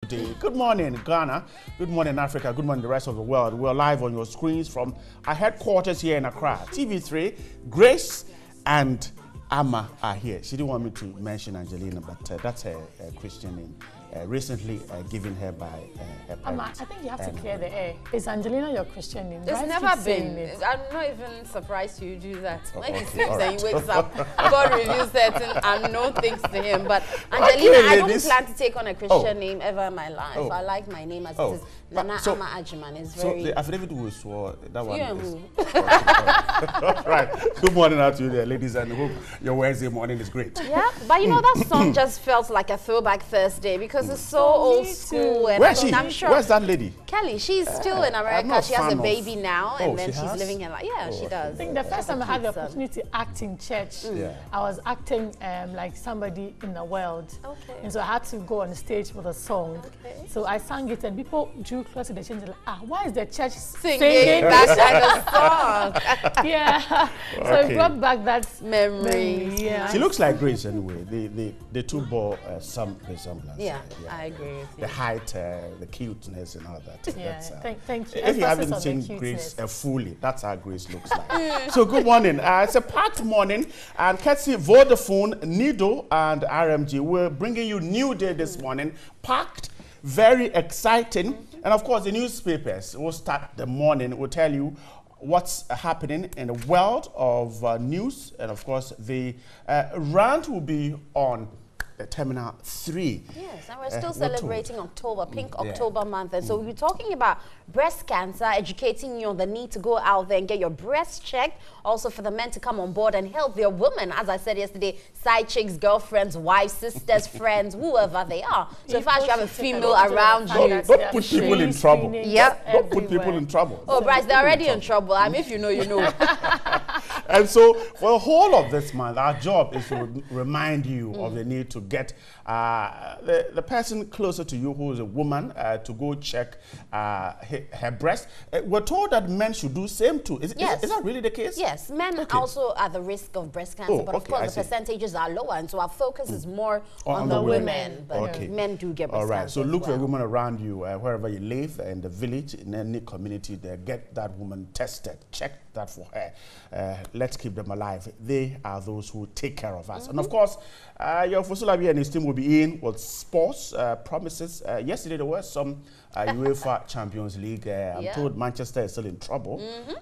Day. Good morning, Ghana. Good morning, Africa. Good morning, the rest of the world. We're live on your screens from our headquarters here in Accra. TV3, Grace and Amma are here. She didn't want me to mention Angelina, but that's her Christian name. Recently given her by her parents. Amma, I think you have to clear the air. Is Angelina your Christian name? It's never been. I'm not even surprised you do that. When he sleeps and he wakes up, God reveals certain unknown things to him. But Angelina, I don't plan to take on a Christian name ever in my life. I like my name as it is. Nana Amma Ajiman is very... So the affidavit we swore, that one is... Right. Good morning out to you there, ladies, and I hope your Wednesday morning is great. Yeah, but you know, that song just felt like a throwback Thursday because it's so old school. And I'm sure... Where's that lady? Kelly, she's still in America. She has a baby now, and then she's living her life. Yeah, she does. I think the first time I had the opportunity to act in church, I was acting like somebody in the world. Okay. And so I had to go on stage with a song. Okay. So I sang it, and people drew close to the church and like, why is the church singing that kind of song? Yeah. So it brought back that memory. Yeah. She looks like Grace anyway. They two bore some resemblance. Yeah, I agree with you. The height, the cuteness and all that. Yeah, thank you. If you haven't seen Grace fully, that's how Grace looks like. So good morning. It's a packed morning, and courtesy Vodafone, Newday and RMG, we're bringing you Newday this morning. Packed, very exciting. And of course, the newspapers will start the morning, will tell you what's happening in the world of news. And of course, the rant will be on Terminal 3. Yes, and we're still celebrating October, Pink October month. And so we'll be talking about breast cancer, educating you on the need to go out there and get your breast checked. Also for the men to come on board and help their women, as I said yesterday, side chicks, girlfriends, wives, sisters, friends, whoever they are. So if you have a female around you, don't put people in trouble. Yep. Don't put people in trouble. Oh, Bryce, they're already in trouble. I mean, if you know, you know. And so for the whole of this month, our job is to remind you of the need to get the person closer to you, who is a woman, to go check her breast. We're told that men should do same too. Is that really the case? Yes, men also are at the risk of breast cancer, but of course the percentages are lower, and so our focus is more on the women. But men do get breast cancer. All right, so look for a woman around you, wherever you live, in the village, in any community there, get that woman tested, check that for her. Let's keep them alive. They are those who take care of us. And of course, your Fosulabi and his team will be in with sports promises. Yesterday there were some UEFA Champions League. I'm told Manchester is still in trouble.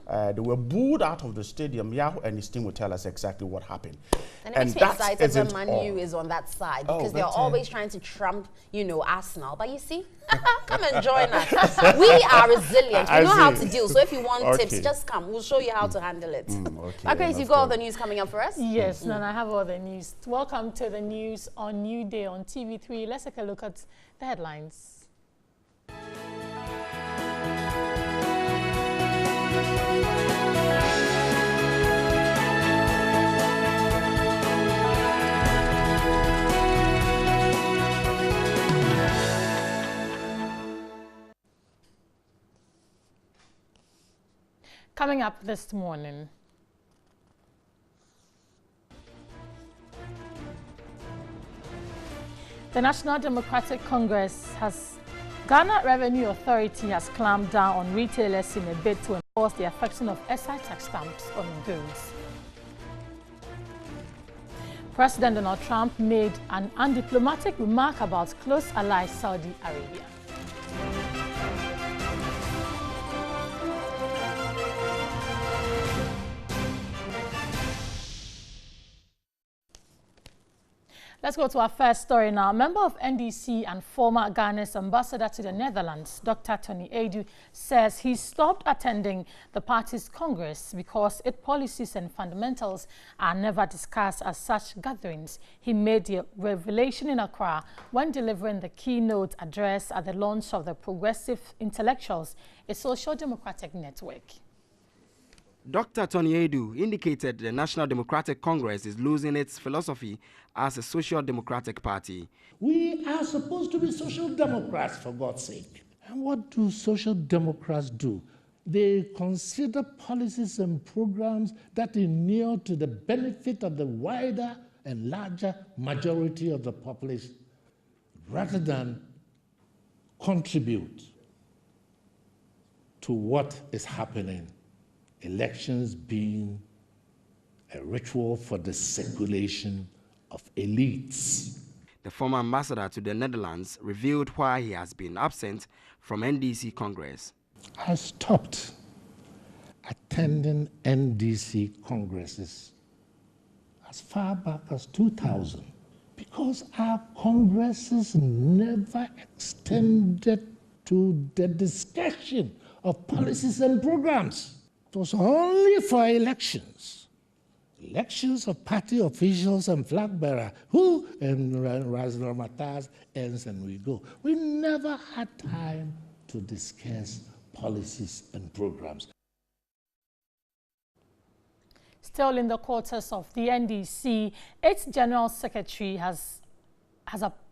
They were booed out of the stadium. Yahoo and his team will tell us exactly what happened. And it makes me excited when Man U is on that side, because they're always trying to trump, you know, Arsenal. But you see, come and join us. We are resilient. We know how to deal. So if you want tips, just come. We'll show you how to handle it. Okay, you've got all the news coming up for us? Yes, and I have all the news. Welcome to the news on Newday on TV3. Let's take a look at the headlines. Coming up this morning, the National Democratic Congress Ghana Revenue Authority has clamped down on retailers in a bid to enforce the affixing of SI tax stamps on goods. President Donald Trump made an undiplomatic remark about close ally Saudi Arabia. Let's go to our first story now. A member of NDC and former Ghana's ambassador to the Netherlands, Dr. Tony Adu, says he stopped attending the party's Congress because its policies and fundamentals are never discussed at such gatherings. He made the revelation in Accra when delivering the keynote address at the launch of the Progressive Intellectuals, a social democratic network. Dr. Tony Adu indicated the National Democratic Congress is losing its philosophy as a social democratic party. We are supposed to be social democrats, for God's sake. And what do social democrats do? They consider policies and programs that inure to the benefit of the wider and larger majority of the population, rather than contribute to what is happening, elections being a ritual for the circulation of elites. The former ambassador to the Netherlands revealed why he has been absent from NDC Congress. I stopped attending NDC congresses as far back as 2000 because our congresses never extended to the discussion of policies and programs. It was only for elections. Elections of party officials and flag bearer, who and Raznormatas ends and we go. We never had time to discuss policies and programs. Still in the quarters of the NDC, its General Secretary has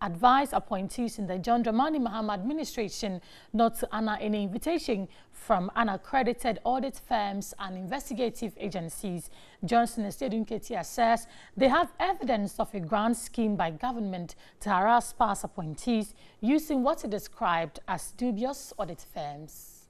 advised appointees in the John Dramani Mahama administration not to honor any invitation from unaccredited audit firms and investigative agencies. Johnson Estedunketia says they have evidence of a grand scheme by government to harass past appointees using what he described as dubious audit firms.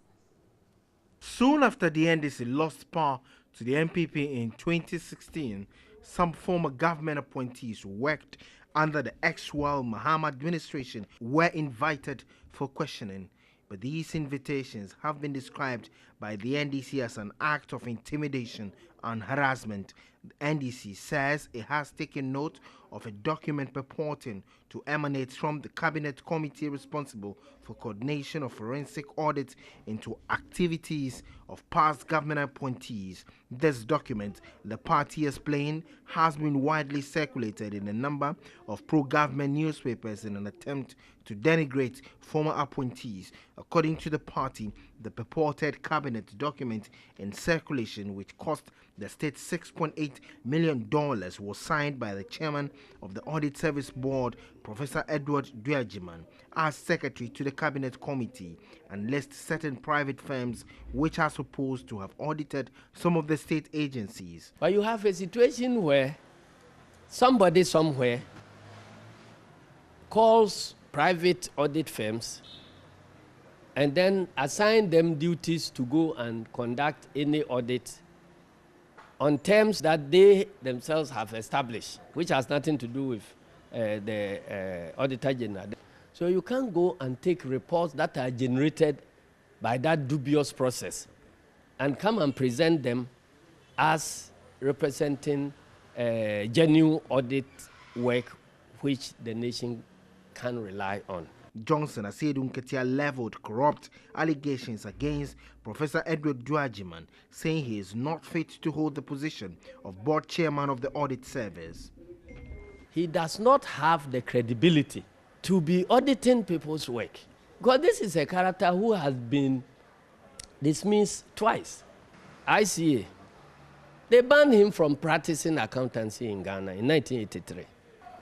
Soon after the NDC lost power to the MPP in 2016, some former government appointees worked under the ex-Wal Mahama administration were invited for questioning. But these invitations have been described by the NDC as an act of intimidation and harassment. The NDC says it has taken note of a document purporting to emanate from the Cabinet Committee responsible for coordination of forensic audits into activities of past government appointees. This document, the party explained, has been widely circulated in a number of pro-government newspapers in an attempt to denigrate former appointees. According to the party, the purported cabinet document in circulation, which cost the state $6.8 million, was signed by the chairman of the Audit Service Board, Professor Edward Duajiman, as secretary to the cabinet committee, and lists certain private firms which are supposed to have audited some of the state agencies. But you have a situation where somebody somewhere calls private audit firms and then assign them duties to go and conduct any audit on terms that they themselves have established, which has nothing to do with the Auditor General. So you can't go and take reports that are generated by that dubious process and come and present them as representing genuine audit work which the nation can rely on. Johnson Estedunketia leveled corrupt allegations against Professor Edward Duajiman, saying he is not fit to hold the position of board chairman of the audit service. He does not have the credibility to be auditing people's work, because this is a character who has been dismissed twice. ICA, they banned him from practicing accountancy in Ghana in 1983.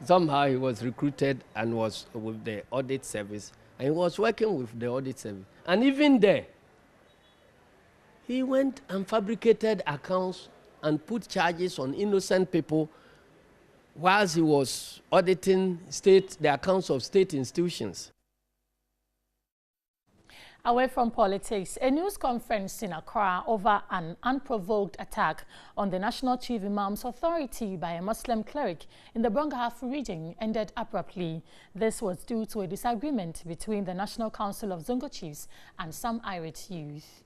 Somehow he was recruited and was with the audit service, and he was working with the audit service. And even there, he went and fabricated accounts and put charges on innocent people whilst he was auditing the accounts of state institutions. Away from politics, a news conference in Accra over an unprovoked attack on the National Chief Imam's Authority by a Muslim cleric in the Brongahaf region ended abruptly. This was due to a disagreement between the National Council of Zongo Chiefs and some irate youth.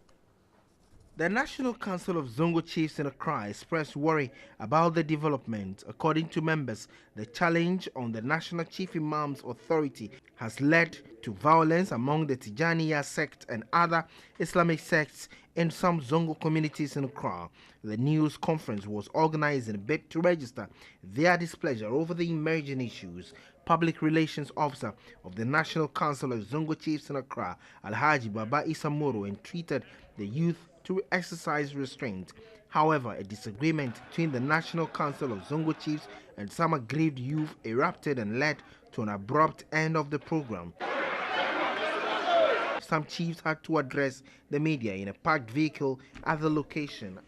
The National Council of Zongo Chiefs in Accra expressed worry about the development. According to members, the challenge on the National Chief Imam's Authority has led to violence among the Tijaniya sect and other Islamic sects in some Zongo communities in Accra. The news conference was organized in a bid to register their displeasure over the emerging issues. Public Relations Officer of the National Council of Zongo Chiefs in Accra, Alhaji Baba Isamoro, entreated the youth to exercise restraint. However, a disagreement between the National Council of Zongo Chiefs and some aggrieved youth erupted and led to an abrupt end of the program. Some chiefs had to address the media in a parked vehicle at the location.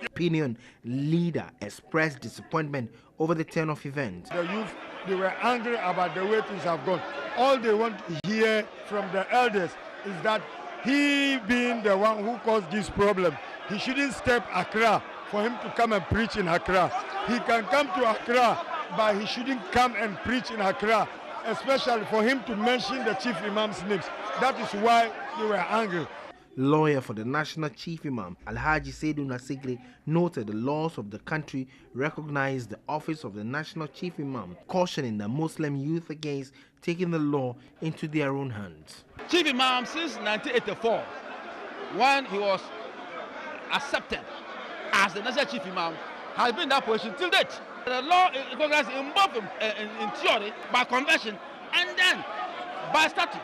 Opinion leader expressed disappointment over the turn of events. The youth, they were angry about the way things have gone. all they want to hear from the elders is that he being the one who caused this problem, he shouldn't step Accra for him to come and preach in Accra. He can come to Accra, but he shouldn't come and preach in Accra, especially for him to mention the chief imam's names. That is why they were angry. Lawyer for the National Chief Imam, Alhaji Seydou Nasigri, noted the laws of the country recognize the office of the National Chief Imam, cautioning the Muslim youth against taking the law into their own hands. Chief Imam since 1984, when he was accepted as the National Chief Imam, has been in that position till date. The law recognizes him both in theory, by convention, and then by statute.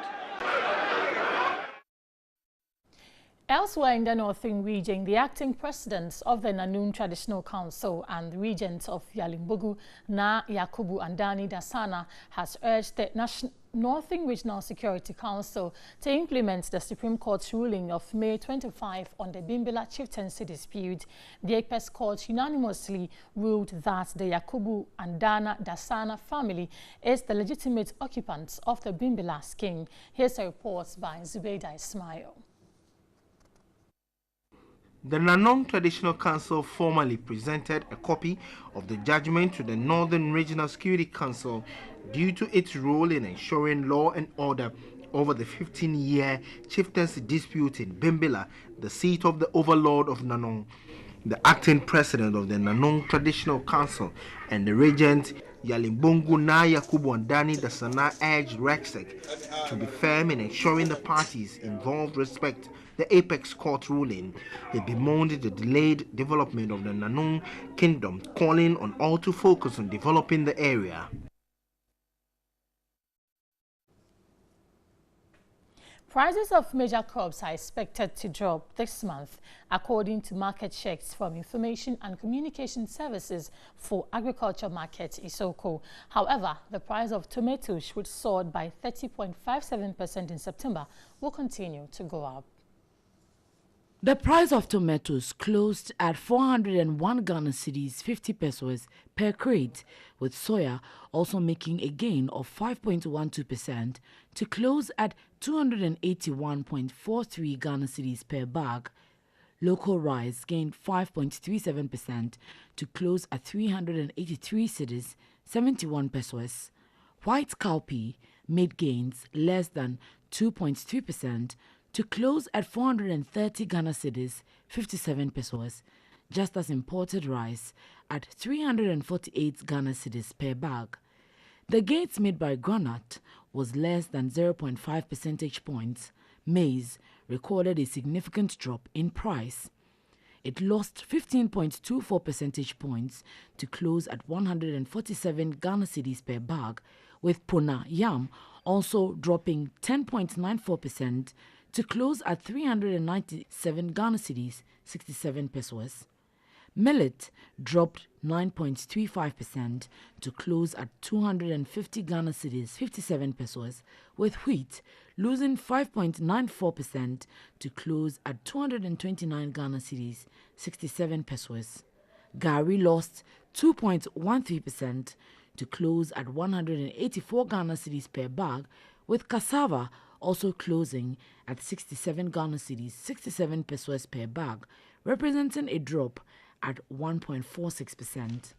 Elsewhere in the Northern region, the acting president of the Nanoom Traditional Council and the regent of Yalimbogu, Na Yakubu Andani Dasana, has urged the Northern Regional Security Council to implement the Supreme Court's ruling of May 25 on the Bimbilla chieftaincy dispute. The Apex Court unanimously ruled that the Yakubu Andana Dasana family is the legitimate occupants of the Bimbilla scheme. Here's a report by Zubeida Ismail. The Nanoom Traditional Council formally presented a copy of the judgment to the Northern Regional Security Council due to its role in ensuring law and order over the 15-year chieftaincy dispute in Bimbilla, the seat of the overlord of Nanoom. The acting president of the Nanoom Traditional Council and the regent Yalimbongu Na Yakubu Andani Dasana urged RECSEC to be firm in ensuring the parties involved respect the Apex Court ruling. They bemoaned the delayed development of the Nanoom Kingdom, calling on all to focus on developing the area. Prices of major crops are expected to drop this month, according to market checks from Information and Communication Services for Agriculture Market, ISOCO. However, the price of tomatoes, which soared by 30.57% in September, will continue to go up. The price of tomatoes closed at 401 Ghana cedis 50 pesos per crate, with soya also making a gain of 5.12% to close at 281.43 Ghana cedis per bag. Local rice gained 5.37% to close at 383 cedis 71 pesos. White cowpea made gains less than 2.3% to close at 430 Ghana cedis 57 pesos, just as imported rice at 348 Ghana cedis per bag. The gains made by groundnut was less than 0.5 percentage points. Maize recorded a significant drop in price. It lost 15.24 percentage points to close at 147 Ghana cedis per bag, with Puna yam also dropping 10.94% to close at 397 Ghana cedis 67 pesos. Millet dropped 9.35% to close at 250 Ghana cedis 57 pesos, with wheat losing 5.94% to close at 229 Ghana cedis 67 pesos. Gari lost 2.13% to close at 184 Ghana cedis per bag, with cassava also closing at 67 Ghana cedis 67 pesos per bag, representing a drop at 1.46%.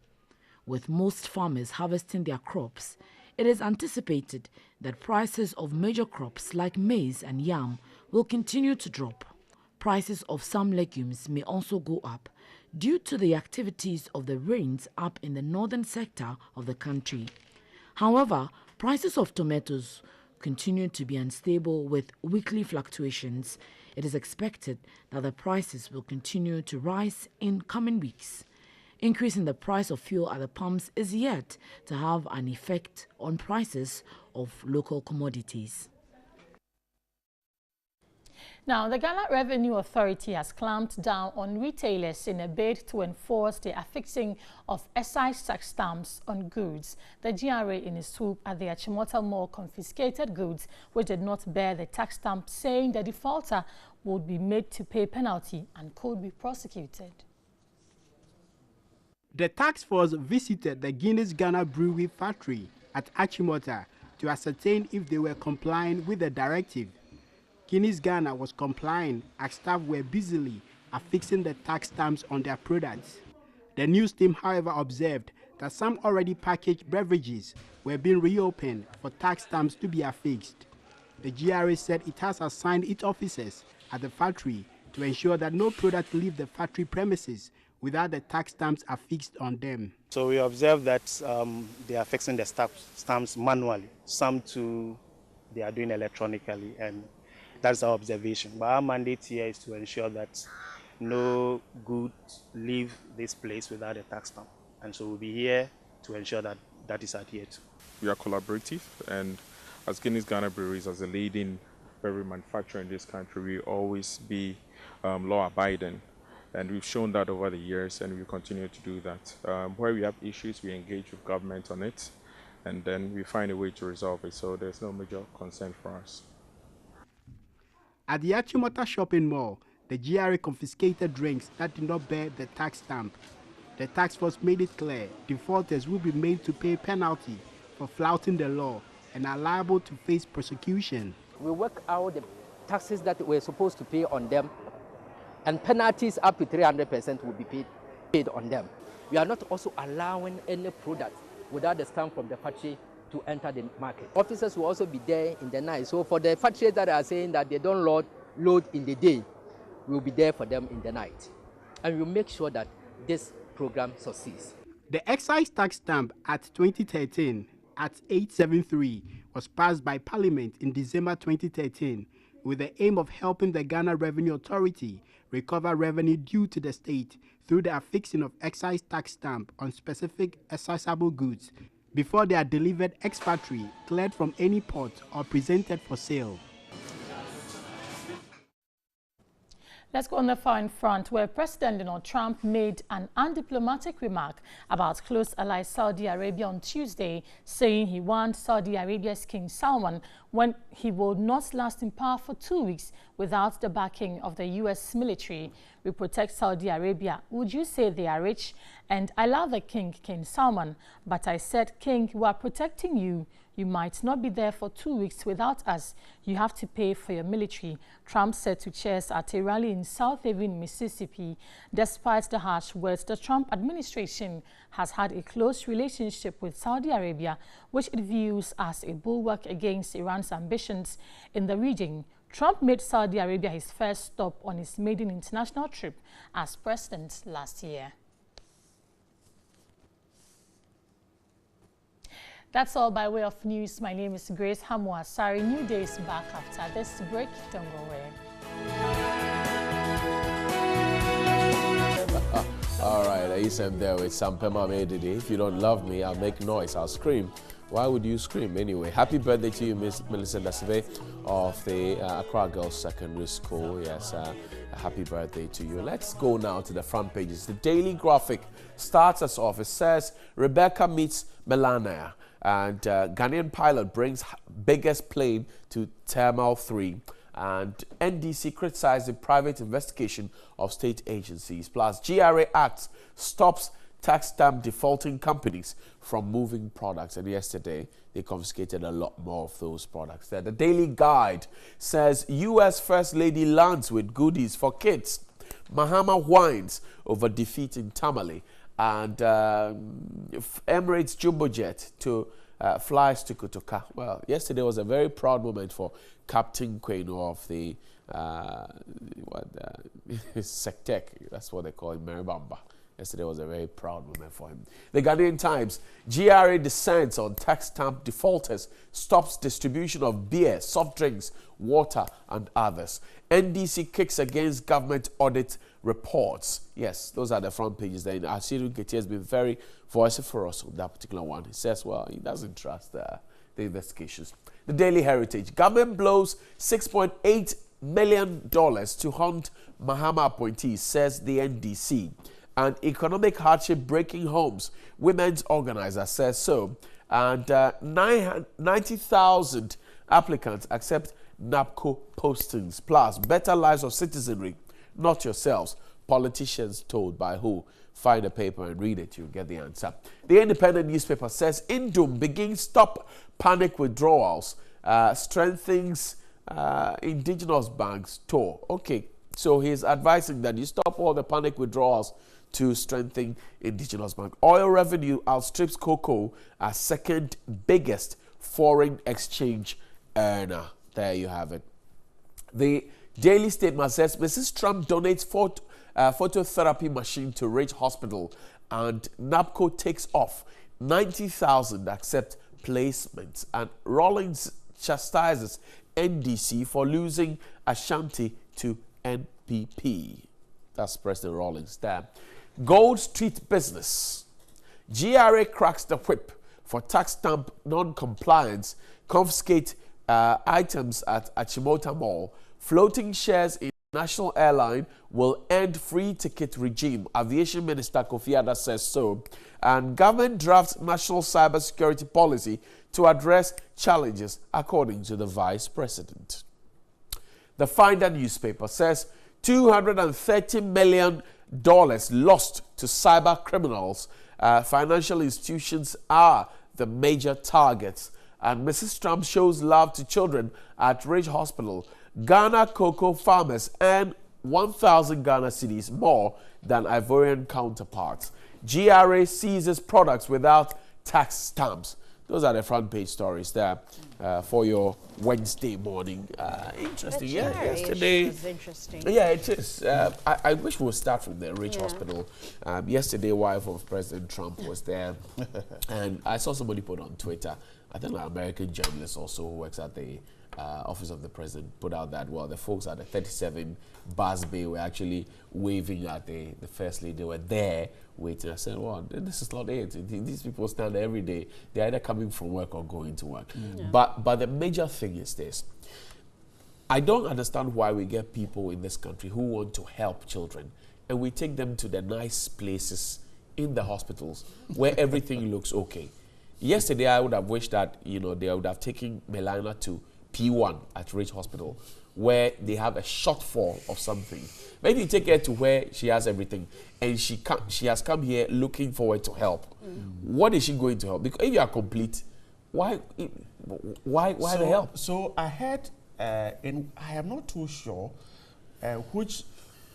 With most farmers harvesting their crops, it is anticipated that prices of major crops like maize and yam will continue to drop. Prices of some legumes may also go up due to the activities of the rains up in the northern sector of the country. However, prices of tomatoes continue to be unstable with weekly fluctuations. It is expected that the prices will continue to rise in coming weeks. Increasing the price of fuel at the pumps is yet to have an effect on prices of local commodities. Now, the Ghana Revenue Authority has clamped down on retailers in a bid to enforce the affixing of excise tax stamps on goods. The GRA, in its swoop at the Achimota Mall, confiscated goods which did not bear the tax stamp, saying the defaulter would be made to pay penalty and could be prosecuted. The task force visited the Guinness Ghana Brewery factory at Achimota to ascertain if they were complying with the directive. Guinness Ghana was complying as staff were busily affixing the tax stamps on their products. The news team, however, observed that some already packaged beverages were being reopened for tax stamps to be affixed. The GRA said it has assigned its officers at the factory to ensure that no product leave the factory premises without the tax stamps affixed on them. So we observed that they are fixing the stamps manually. Some they are doing electronically, and that's our observation. But our mandate here is to ensure that no goods leave this place without a tax stamp. And so we'll be here to ensure that that is adhered to. We are collaborative, and as Guinness Ghana Breweries, as a leading beverage manufacturer in this country, we always be law-abiding. And we've shown that over the years, and we continue to do that. Where we have issues, we engage with government on it, and then we find a way to resolve it. So there's no major concern for us. At the Achimota Shopping Mall, the GRA confiscated drinks that did not bear the tax stamp. The tax force made it clear defaulters will be made to pay penalty for flouting the law and are liable to face prosecution. We work out the taxes that we're supposed to pay on them, and penalties up to 300% will be paid on them. We are not also allowing any product without the stamp from the factory to enter the market. Officers will also be there in the night. So for the factories that are saying that they don't load in the day, we'll be there for them in the night. And we'll make sure that this program succeeds. The excise tax stamp at 2013 at 873 was passed by Parliament in December 2013 with the aim of helping the Ghana Revenue Authority recover revenue due to the state through the affixing of excise tax stamp on specific excisable goods before they are delivered ex-factory, cleared from any port or presented for sale. Let's go on the foreign front, where President Donald Trump made an undiplomatic remark about close ally Saudi Arabia on Tuesday, saying he warned Saudi Arabia's King Salman when he will not last in power for 2 weeks without the backing of the U.S. military. We protect Saudi Arabia. Would you say they are rich? And I love the King Salman, but I said, King, we are protecting you. You might not be there for 2 weeks without us. You have to pay for your military, Trump said to chairs at a rally in South Haven, Mississippi. Despite the harsh words, the Trump administration has had a close relationship with Saudi Arabia, which it views as a bulwark against Iran's ambitions in the region. Trump made Saudi Arabia his first stop on his maiden international trip as president last year. That's all by way of news. My name is Grace Hamwa. Sorry, Newday is back after this break. Don't go away. All right, I'm there with Sampema Medidi. If you don't love me, I'll make noise, I'll scream. Why would you scream anyway? Happy birthday to you, Miss Melissa Dasive of the Accra Girls Secondary School. Yes, happy birthday to you. Let's go now to the front pages. The Daily Graphic starts us off. It says, Rebecca meets Melania. And Ghanaian pilot brings biggest plane to Terminal 3. And NDC criticized the private investigation of state agencies. Plus, GRA Act stops tax stamp defaulting companies from moving products. And yesterday, they confiscated a lot more of those products there. The Daily Guide says U.S. First Lady lands with goodies for kids. Mahama whines over defeat in Tamale. And Emirates Jumbo Jet flies to Kotoka. Well, yesterday was a very proud moment for Captain Kweno of the Sectec. That's what they call it, Meribamba. Yesterday was a very proud moment for him. The Ghanaian Times, GRA descends on tax stamp defaulters, stops distribution of beer, soft drinks, water and others. NDC kicks against government audit reports. Yes, those are the front pages. Then Asiru Geti has been very vociferous on that particular one. He says, well, he doesn't trust the investigations. The Daily Heritage, government blows $6.8 million to hunt Mahama appointees, says the NDC. And economic hardship breaking homes, women's organizer says so. And 90,000 applicants accept NAPCO postings. Plus, better lives of citizenry, not yourselves. politicians told by who? Find a paper and read it. You'll get the answer. The Independent newspaper says, Indum begins stop panic withdrawals, strengthens indigenous banks tour. Okay, so he's advising that you stop all the panic withdrawals to strengthen indigenous bank. Oil revenue outstrips cocoa as second biggest foreign exchange earner. There you have it. The Daily Statement says Mrs. Trump donates phototherapy machine to Rich Hospital, and NAPCO takes off 90,000 accept placements, and Rawlings chastises NDC for losing Ashanti to NPP. That's President Rawlings there. Gold Street Business. GRA cracks the whip for tax stamp non-compliance, confiscate items at Achimota Mall. Floating shares in national airline will end free ticket regime. Aviation Minister Kofi Adda says so. And government drafts national cybersecurity policy to address challenges, according to the Vice President. The Finder newspaper says $230 million lost to cyber criminals. Financial institutions are the major targets. And Mrs. Trump shows love to children at Ridge Hospital. Ghana cocoa farmers earn 1,000 Ghana cedis more than Ivorian counterparts. GRA seizes products without tax stamps. Those are the front page stories there for your Wednesday morning. Interesting, yeah. Yesterday, was interesting. Yeah, it is. I wish we would start from the Rich Hospital. Yesterday, wife of President Trump was there, and I saw somebody put on Twitter. I think an American journalist also who works at the office of the president put out that, well, the folks at the 37 Bus Bay were actually waving at the First Lady. They were there waiting. I said, well, this is not it. These people stand there every day. They're either coming from work or going to work. But the major thing is this. I don't understand why we get people in this country who want to help children, and we take them to the nice places in the hospitals where everything looks okay. Yesterday, I would have wished that, they would have taken Melina to P1 at Ridge Hospital, where they have a shortfall of something. Maybe you take her to where she has everything, and she has come here looking forward to help. What is she going to help? Because if you are complete, why the help? So I heard, I am not too sure which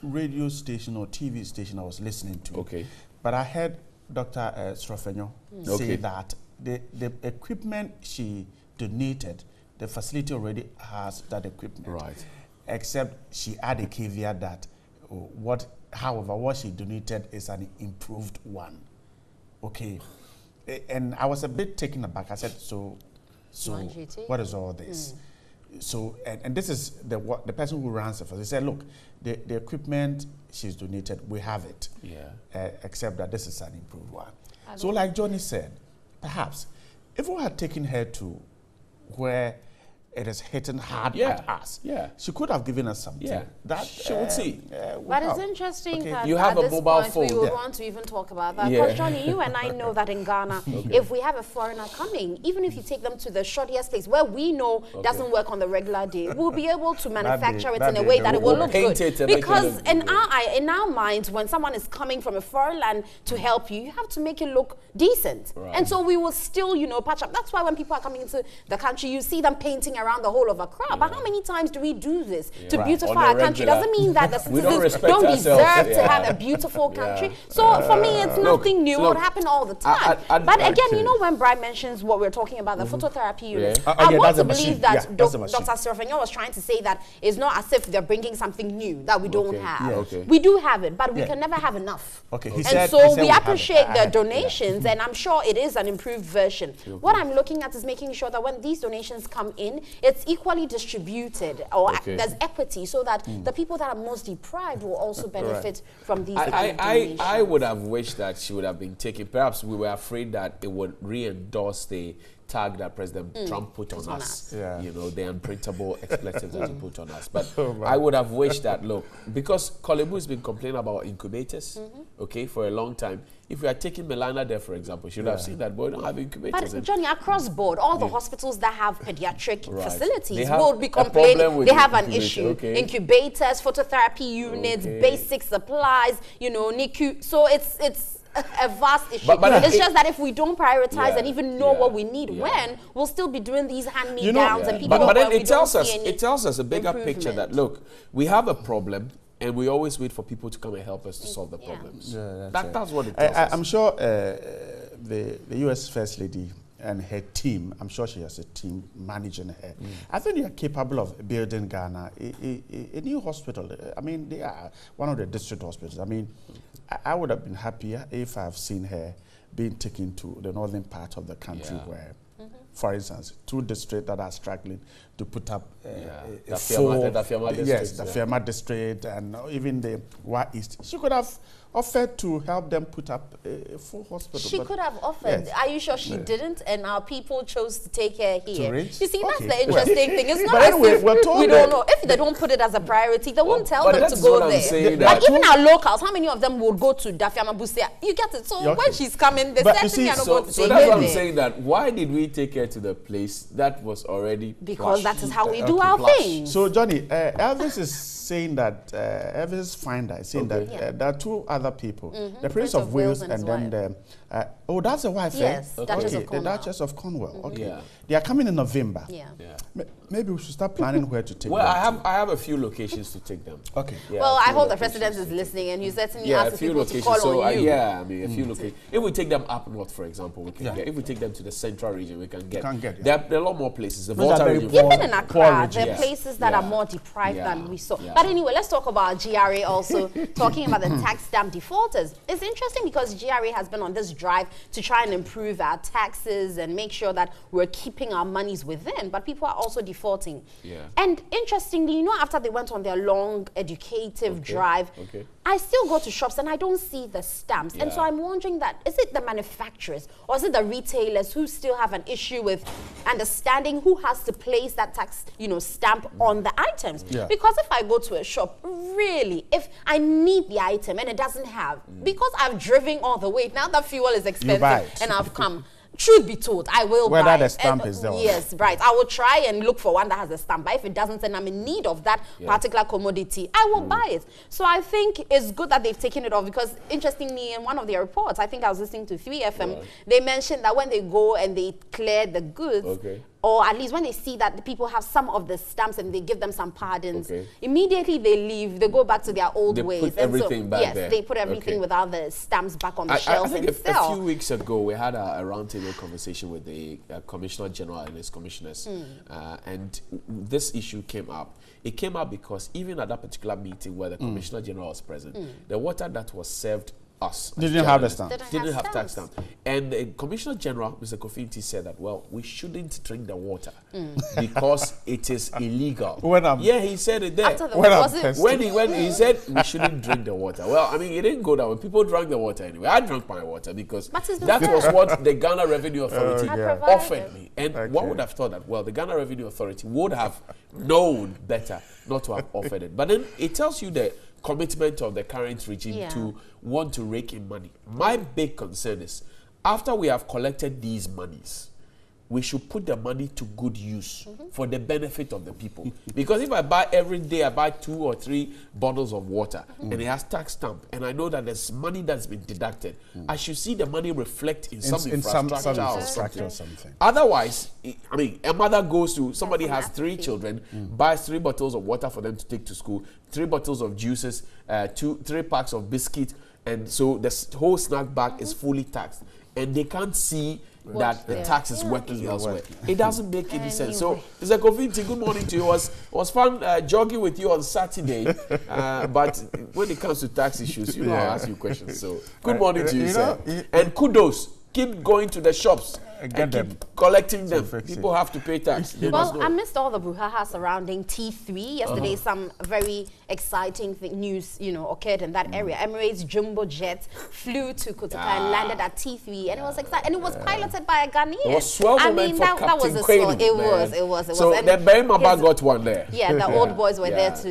radio station or TV station I was listening to. Okay. But I heard Dr. Srofenyo say that the equipment she donated, the facility already has that equipment. Right. Except she added a caveat that however, what she donated is an improved one. Okay. And I was a bit taken aback. I said, so what is all this? So, and this is the person who runs the facility. He said, look, the equipment she's donated, we have it. Yeah. Except that this is an improved one. So like Johnny said, perhaps if we had taken her to where it is hitting hard at us, she could have given us something. Yeah. That she would see. But it's interesting that you have at a this mobile point phone. we would want to even talk about that. Because Johnny, you and I know that in Ghana, if we have a foreigner coming, even if you take them to the shortest place where we know doesn't work on the regular day, we'll be able to manufacture it in a way that it will look good. Because in our minds, when someone is coming from a foreign land to help you, you have to make it look decent. Right. And so we will still, patch up. That's why when people are coming into the country, you see them painting around the whole of Accra. But how many times do we do this to beautify our country? Doesn't mean that the citizens don't deserve to have a beautiful country. So for me, it's nothing new. It would happen all the time. But again, when Brian mentions what we're talking about, the phototherapy unit, I want to believe that Dr. Srofenyo was trying to say that it's not as if they're bringing something new that we don't have. We do have it, but we can never have enough. And so we appreciate the donations, and I'm sure it is an improved version. What I'm looking at is making sure that when these donations come in, it's equally distributed, or there's equity, so that the people that are most deprived will also benefit from these donations. I would have wished that she would have been taken. Perhaps we were afraid that it would re-endorse the tag that President Trump put on us. The unprintable expletives that he put on us. But I would have wished that, look, because Kolebu has been complaining about incubators, for a long time. If we are taking Melana there, for example, you should have seen that, but we don't have incubators. But Johnny, across board, all the hospitals that have pediatric facilities will be complaining. They have an issue. Okay. Incubators, phototherapy units, basic supplies, you know, NICU. So it's a vast issue. But it's just that if we don't prioritize and even know what we need when, we'll still be doing these hand-me-downs and people. But then it tells us a bigger picture that, look, we have a problem. And we always wait for people to come and help us to solve the problems. That's what it tells us. I'm sure the U.S. First Lady and her team, I'm sure she has a team managing her. I think they are capable of building Ghana a new hospital. I mean, they are one of the district hospitals. I mean, I would have been happier if I've seen her being taken to the northern part of the country where, for instance, 2 districts that are struggling to put up the Fiamma district and even the Wa East. She could have offered to help them put up a full hospital. She could have offered. Yes. Are you sure she didn't? And our people chose to take her here. You see, that's the interesting thing. It's not as if we don't know. If they don't put it as a priority, they won't tell them to go there. But even our locals, how many of them would go to Dafiama Busia? You get it. So when she's coming, they certainly are not going to take her. So that's what I'm saying, that why did we take her to the place that was already because that is how we do our things. So Johnny, Elvis is saying that Elvis Finder is saying that there are 2 other people, the Prince of Wales and then the that's the wife. Yes, Duchess of Cornwall. The Duchess of Cornwall. Okay, they are coming in November. Maybe we should start planning where to take them. Well, I have a few locations to take them. Okay. Well, I hope the president is listening and he's certainly asking people to call on you. I mean, a few locations. If we take them up north, for example, we can get. If we take them to the central region, we can get. There are a lot more places. The Volta region. Even in Accra, there are places that are more deprived than we saw. But anyway, let's talk about GRA also, talking about the tax stamp defaulters. It's interesting because GRA has been on this drive to try and improve our taxes and make sure that we're keeping our monies within, but people are also defaulting. And interestingly, you know, after they went on their long educative drive, I still go to shops and I don't see the stamps. And so I'm wondering that, is it the manufacturers or is it the retailers who still have an issue with understanding who has to place that tax, you know, stamp on the items? Because if I go to a shop, really, if I need the item and it doesn't have, because I've driven all the way, now that fuel is expensive and I've come, truth be told, I will buy whether the stamp is there. Yes, right. I will try and look for one that has a stamp. But if it doesn't, and I'm in need of that particular commodity, I will buy it. So I think it's good that they've taken it off because, interestingly, in one of their reports, I think I was listening to 3FM, they mentioned that when they go and they clear the goods, or at least when they see that the people have some of the stamps and they give them some pardons, immediately they leave, they go back to their old ways. Put everything back there. Yes, they put everything without the stamps back on the shelves. I think a few weeks ago, we had a roundtable conversation with the Commissioner General and his commissioners, and this issue came up. It came up because even at that particular meeting where the Commissioner General was present, the water that was served us didn't have the stamp. Didn't have tax stamp. And the Commissioner General, Mr. Kofinti, said that, well, we shouldn't drink the water because it is illegal. He said it there. When he said we shouldn't drink the water. Well, I mean, it didn't go that way. People drank the water anyway. I drank my water because that was what the Ghana Revenue Authority offered me. And one would have thought that, well, the Ghana Revenue Authority would have known better not to have offered it. But then it tells you that commitment of the current regime to want to rake in money. My big concern is, after we have collected these monies, we should put the money to good use for the benefit of the people. Because if I buy every day, I buy 2 or 3 bottles of water and it has tax stamp, and I know that there's money that's been deducted, I should see the money reflect in some infrastructure or something. Otherwise, I mean, a mother goes to, somebody has 3 children, buys 3 bottles of water for them to take to school, 3 bottles of juices, 3 packs of biscuit, and so the whole snack bag is fully taxed. And they can't see that the tax is working elsewhere. It doesn't make any sense. So, Mr. Kofinti, good morning to you. It was fun jogging with you on Saturday, but when it comes to tax issues, you know, I'll ask you questions. So, good morning to you, sir. And kudos. Keep going to the shops and keep collecting them. People have to pay tax. Well, amidst all the brouhaha surrounding T3, yesterday some very exciting news, occurred in that area. Emirates jumbo jet flew to Kotoka and landed at T3, and it was exciting. And it was piloted by a Ghanaian. It was swell moment for Captain Quayle. It was. So the Behimaba got one there. Yeah, the old boys were there to,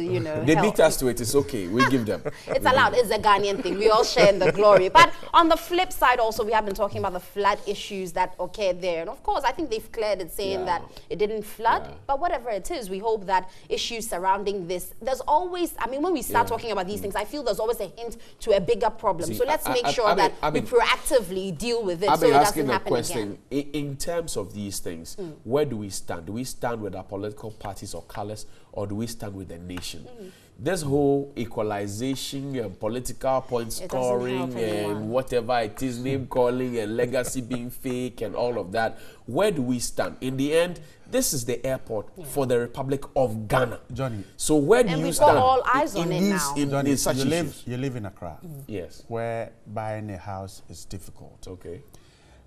They help. beat us to it. It's okay. We give them. It's allowed. It's a Ghanaian thing. We all share in the glory. But on the flip side also, we have been talking about the flood issues that occurred there. And of course, I think they've cleared it, saying that it didn't flood. But whatever it is, we hope that issues surrounding this, there's always, I mean, when we start talking about these things, I feel there's always a hint to a bigger problem. So let's make sure that we proactively deal with it so it doesn't happen again. In terms of these things, where do we stand? Do we stand with our political parties or colors, or do we stand with the nation? This whole equalization and political point scoring and whatever it is, name calling and legacy being fake and all of that, where do we stand? In the end, this is the airport for the Republic of Ghana. Johnny. So where do you stand? All eyes on it now. Johnny, such you live in Accra. Yes. Where buying a house is difficult. Okay.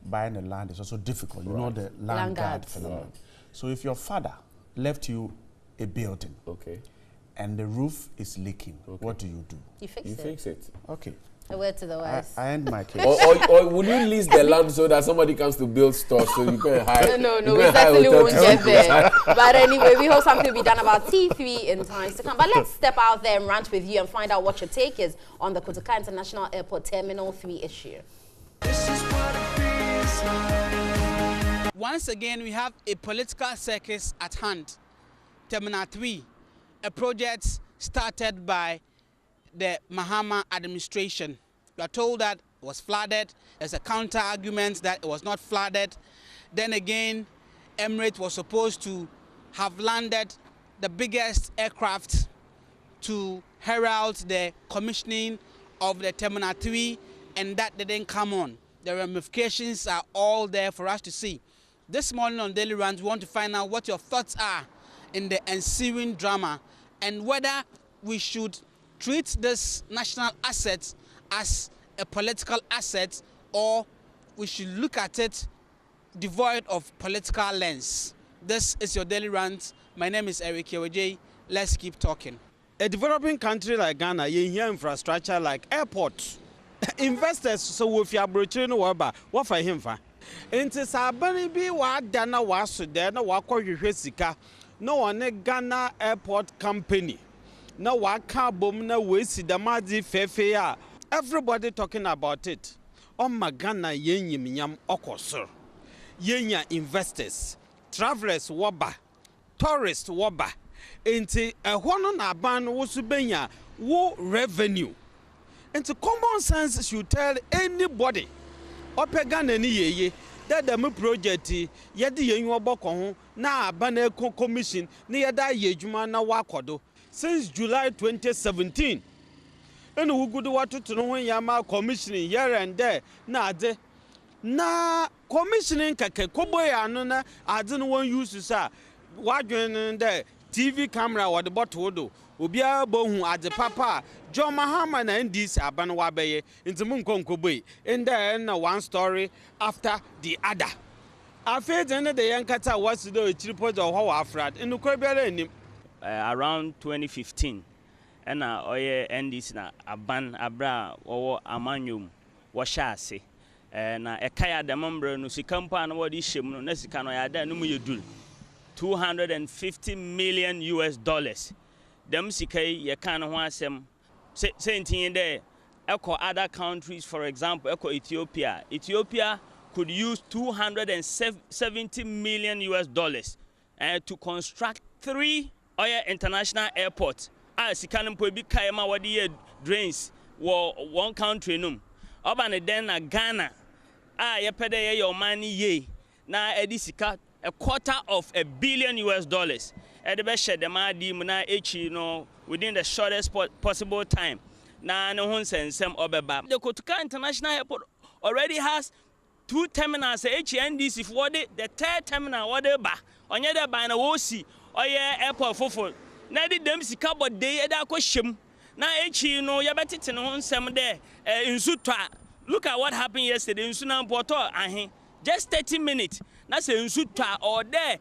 Buying a land is also difficult. You know the land guard phenomenon. So if your father left you a building, and the roof is leaking, what do? You fix it. Okay. A word to the wise. I end my case. or will you lease the land so that somebody comes to build stores so you can hire? No, we certainly won't get there. But anyway, we hope something will be done about T3 in times to come. But let's step out there and rant with you and find out what your take is on the Kotoka International Airport Terminal 3 issue. Once again, we have a political circus at hand. Terminal 3, a project started by the Mahama administration. We are told that it was flooded. There's a counter argument that it was not flooded. Then again, Emirates was supposed to have landed the biggest aircraft to herald the commissioning of the Terminal 3, and that didn't come on. The ramifications are all there for us to see. This morning on Daily Rant, we want to find out what your thoughts are in the ensuing drama and whether we should treat this national asset as a political asset or we should look at it devoid of political lens. This is your Daily Rant. My name is Eric Yeweje. Let's keep talking. A developing country like Ghana, you hear infrastructure like airports. Investors, so if you are broaching over, what for him for? Into Sabani be what Dana was there, no wako sika, no one Ghana Airport Company. No waka boom no waste the madi fefe. Everybody talking about it. On Magana yen yam okosur. Yenya investors, travelers waba, tourists waba. Into a one on a ban wosubenya wo revenue. Into common sense should tell anybody. Opegana ni ye that the project yedi yenyu oboko na abana commission ni yeda yejuma na wakodo since July 2017. And who good what to know when yama commissioning here and there na ade na commissioning kake koboy anona adin one use to say wadwen there TV camera or the bottle do obia bohu ade papa John Mahama na NDC aban wabeye into munkonkoboy and then one story after the other. After the end of the Yankata was to do a tripod or how afraid in the around 2015 and oye NDC na aban abra or amanyum washase na ekaya de member no sikampa na wodi hyem no na sika no ya da no mu yedul $250 million. Them sikai ye kan ho asem saying there echo other countries, for example echo Ethiopia could use $270 million to construct 3 international airports. Sikanum po bi kaima wadi drains wo one country num oba then na Ghana yepede ye your money ye na edisika $250 million edebe shede ma di mu na echi no within the shortest possible time na no hunsensem obeba. The Kotoka International Airport already has 2 terminals. HNDC for the 3rd terminal whatever onye de ba na wo si oye airport fofo na di dem sika bode eda akohyem na echi no yebetete no hunsem de insu twa. Look at what happened yesterday in Sunan Porto ahe just 30 minutes. Na se nsu twa or there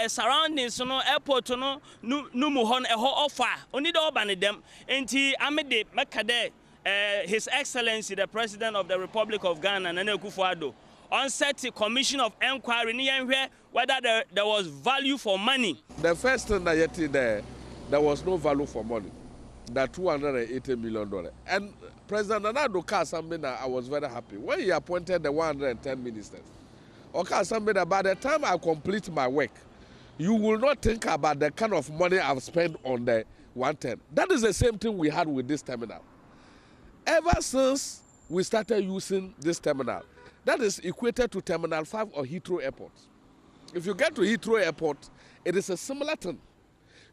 surroundings no airport no mu hon e ho offer. Oni de oba dem. Enti amede mekade His Excellency the President of the Republic of Ghana Nana Akufo-Addo on set a commission of inquiry whether there was value for money. The first thing that there was no value for money. That $280 million. And President Nana Akufo-Addo, I was very happy when he appointed the 110 ministers. Okay, somebody, by the time I complete my work, you will not think about the kind of money I've spent on the 110. That is the same thing we had with this terminal. Ever since we started using this terminal, that is equated to Terminal 5 or Heathrow Airport. If you get to Heathrow Airport, it is a similar thing.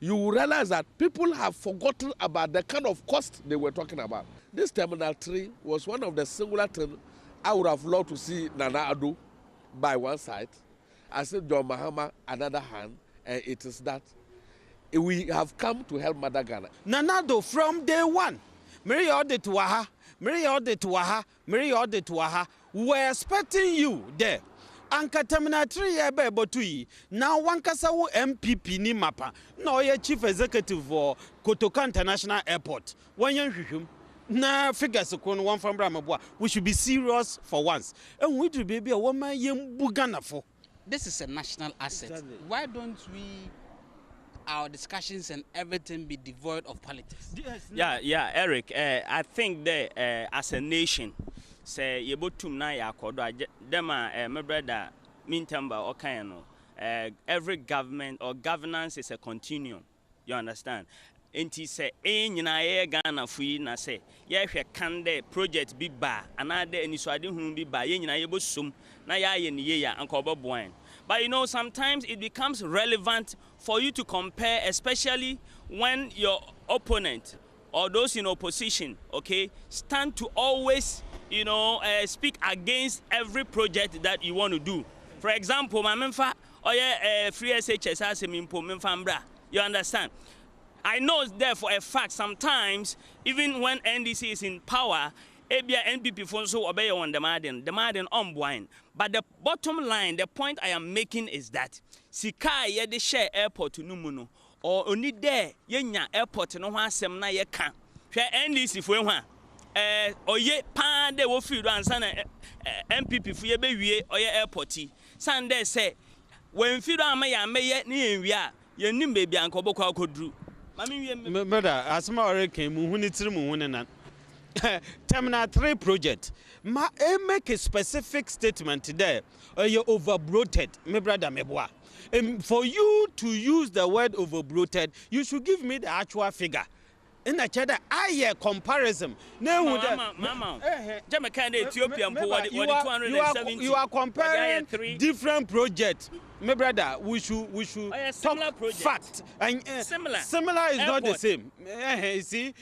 You will realize that people have forgotten about the kind of cost they were talking about. This Terminal 3 was one of the singular things I would have loved to see Nana Addo by one side, I said John Mahama another hand, and it is that we have come to help Mother Ghana. Nana Addo from day one, Mary Ode to Waha, we're expecting you there. Anka Terminal 3 ebe botui. Now wankasa wo MPP ni mapa. No ye chief executive for Kotoka International Airport. Wanyan hwehwem. Na figures ko no one from Bramabua. We should be serious for once. And we do baby a woman yem Ghana for. This is a national asset. Exactly. Why don't we our discussions and everything be devoid of politics? Yeah, Eric. I think that as a nation, say yebotum na yakodo dema my brother Mintamba Okayano. Every government or governance is a continuum. You understand? Enti say nyina ye Ghana fui na say ye hwe kande project bi ba anade enisuade hunu bi ba ye nyina ye bosum na ya ye ne ye ya anka oboboan. But you know, sometimes it becomes relevant for you to compare, especially when your opponent or those in opposition, okay, stand to always, you know, speak against every project that you want to do. For example, my memfa free SHS has a memfa. You understand? I know there for a fact sometimes, even when NDC is in power, ABI NPP for so obey on the Madden on blind. But the bottom line, the point I am making is that Sika ye de share airport to Numuno or only there yenya airport no one sem na ye can. Share NDC for one. Or ye pan de wo field and sana MPP for ye be or ye airport. Sunday say when field am ya me ni enwia ye nim baby anko bokwa kodru. Brother, as my already came, Terminal 3 project. Make a specific statement there. You're overbloated, my brother Meboa. For you to use the word overbloated, you should give me the actual figure. In the cheddar, I hear comparison. No, you are comparing different projects. My brother, we should talk fact. And similar is airport. Not the same. You see,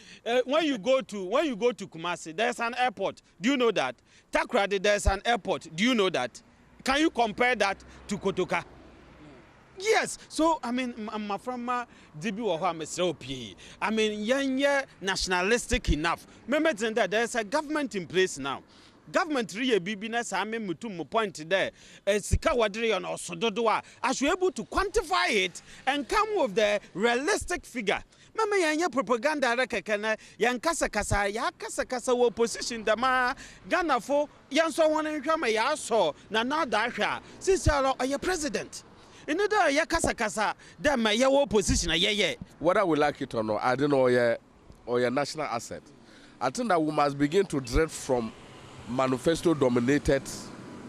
when you go to Kumasi, there's an airport. Do you know that? Takrady, there's an airport. Do you know that? Can you compare that to Kotoka? Yes. So I mean, I'm from DB. I mean, you're nationalistic enough. Remember that there's a government in place now. Government really business I mean to point there. Sika wadri on osododoa. I should be able to quantify it and come with the realistic figure. Mama yanya propaganda rekekana yan kasa kasa wo position da ma Ghana fo yan so won nhwama ya so na na da hwa. Sisalo oye president. Another ya kasa that my your position whether we like it or not, I don't know your national asset. I think that we must begin to drift from manifesto dominated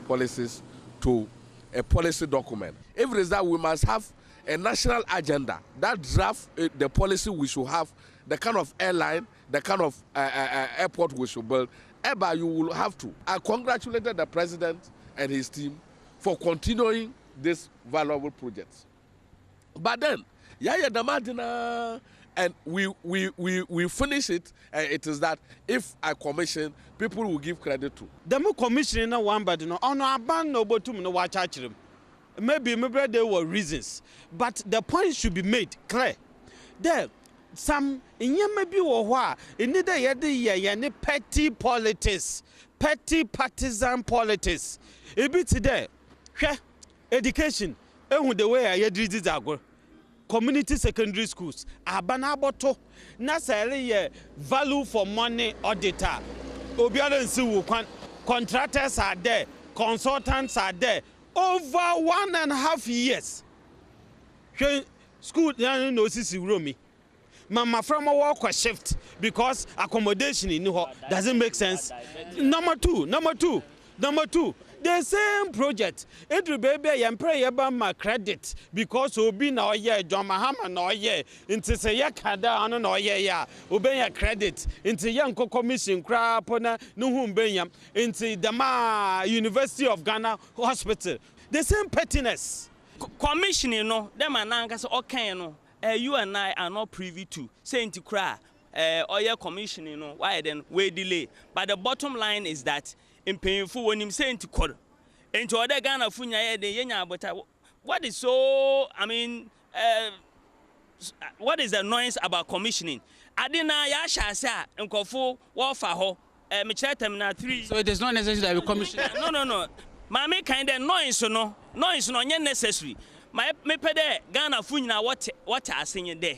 policies to a policy document. If it is that, we must have a national agenda that draft the policy we should have, the kind of airline, the kind of airport we should build. Ever you will have to. I congratulated the president and his team for continuing this valuable project. But then, and we finish it, and it is that if I commission, people will give credit to. The more commissioning no one but no on our ban no botum no watch them. Maybe there were reasons, but the point should be made clear. There, some in maybe or in the petty politics, petty partisan politics. A bit there. education the way I did agro community secondary schools abanaboto na say value for money auditor obiara nsi contractors are there, consultants are there over 1.5 years. School no sisi romi. Mama from a work shift because accommodation in doesn't make sense. Number two. The same project. It will be a pray about my credit because obi na oye John Mahama na oye into say ya kada anu na oye ya obe ya credit into yanko commission kra pona no humbenya into the University of Ghana Hospital. The same pettiness. Commission, you know, them ananga so okay, you know. You and I are not privy to saying to cry oil commission, you know, why then we delay. But the bottom line is that in painful when him saying to call into other Ghana funya de yenya, but what is so what is the noise about commissioning? Adina yasha sa nkofo wo fa ho me chere terminal 3. So it is not necessary that we commission. No. Mama kind of noise no necessary. Me pede Ghana funyina what are saying there.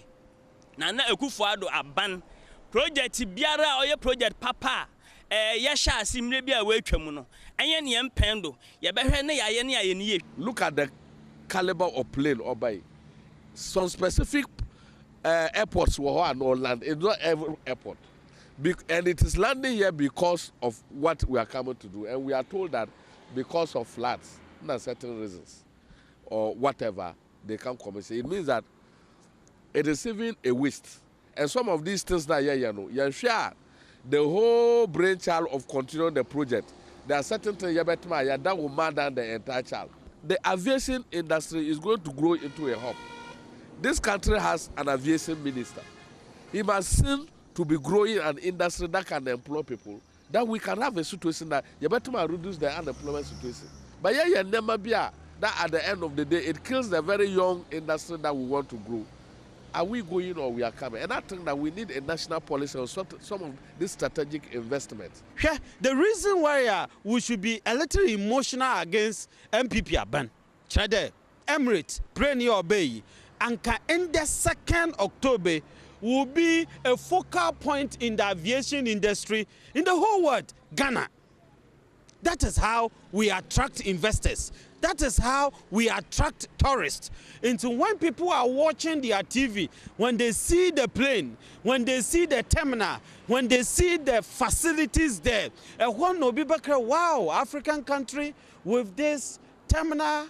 Nana Akufo-Addo aban project biara oye project papa yasha asimre bia we twam no enye ne empendo ye behwe ne yaye ne yaye ne. Look at the caliber of plane or by some specific airports were no land. It's not every airport. And it is landing here because of what we are coming to do. And we are told that because of floods, not certain reasons, or whatever, they can't compensate. It means that it is even a waste. And some of these things that you share the whole brainchild of continuing the project. There are certain things that will murder the entire child. The aviation industry is going to grow into a hub. This country has an aviation minister. He must seem to be growing an industry that can employ people, that we can have a situation that you better reduce the unemployment situation. But that at the end of the day, it kills the very young industry that we want to grow. Are we going or we are coming? And I think that we need a national policy on some of these strategic investments. Yeah, the reason why we should be a little emotional against MPP Aban, Chade, Emirates, Premier Obey, and in the 2nd October will be a focal point in the aviation industry in the whole world, Ghana. That is how we attract investors. That is how we attract tourists. Into when people are watching their TV, when they see the plane, when they see the terminal, when they see the facilities there, wow, African country with this terminal,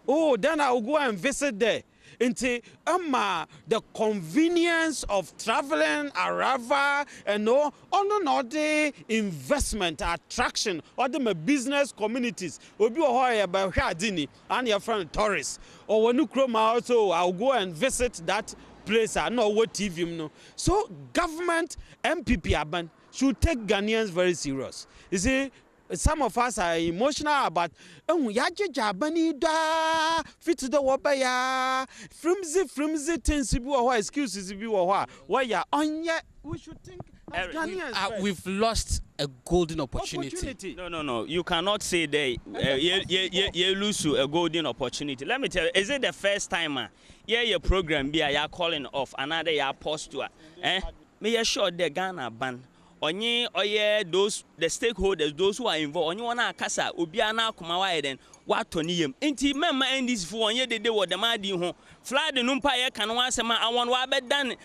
oh, then I'll go and visit there. Into the convenience of traveling, arrival, and all the investment attraction, or the business communities. Obi ohoya by Hadini and your friend tourists. Or when you come also, I'll go and visit that place. I know what TV no. So government MPP Aban should take Ghanaians very serious. You see. Some of us are emotional about flimsy things excuses why we should think as Ghanaians. We've lost a golden opportunity. No. You cannot say that you lose a golden opportunity. Let me tell you, is it the first time your program be a calling off another year post to me assure the Ghana ban. Onye those the stakeholders, those who are involved, onye wana kasa obiana kumawa eden watoni yem. Inti memma endis fu onye dede wo dem adi ho. Flood numpa ye kan wan sema awon wa be dan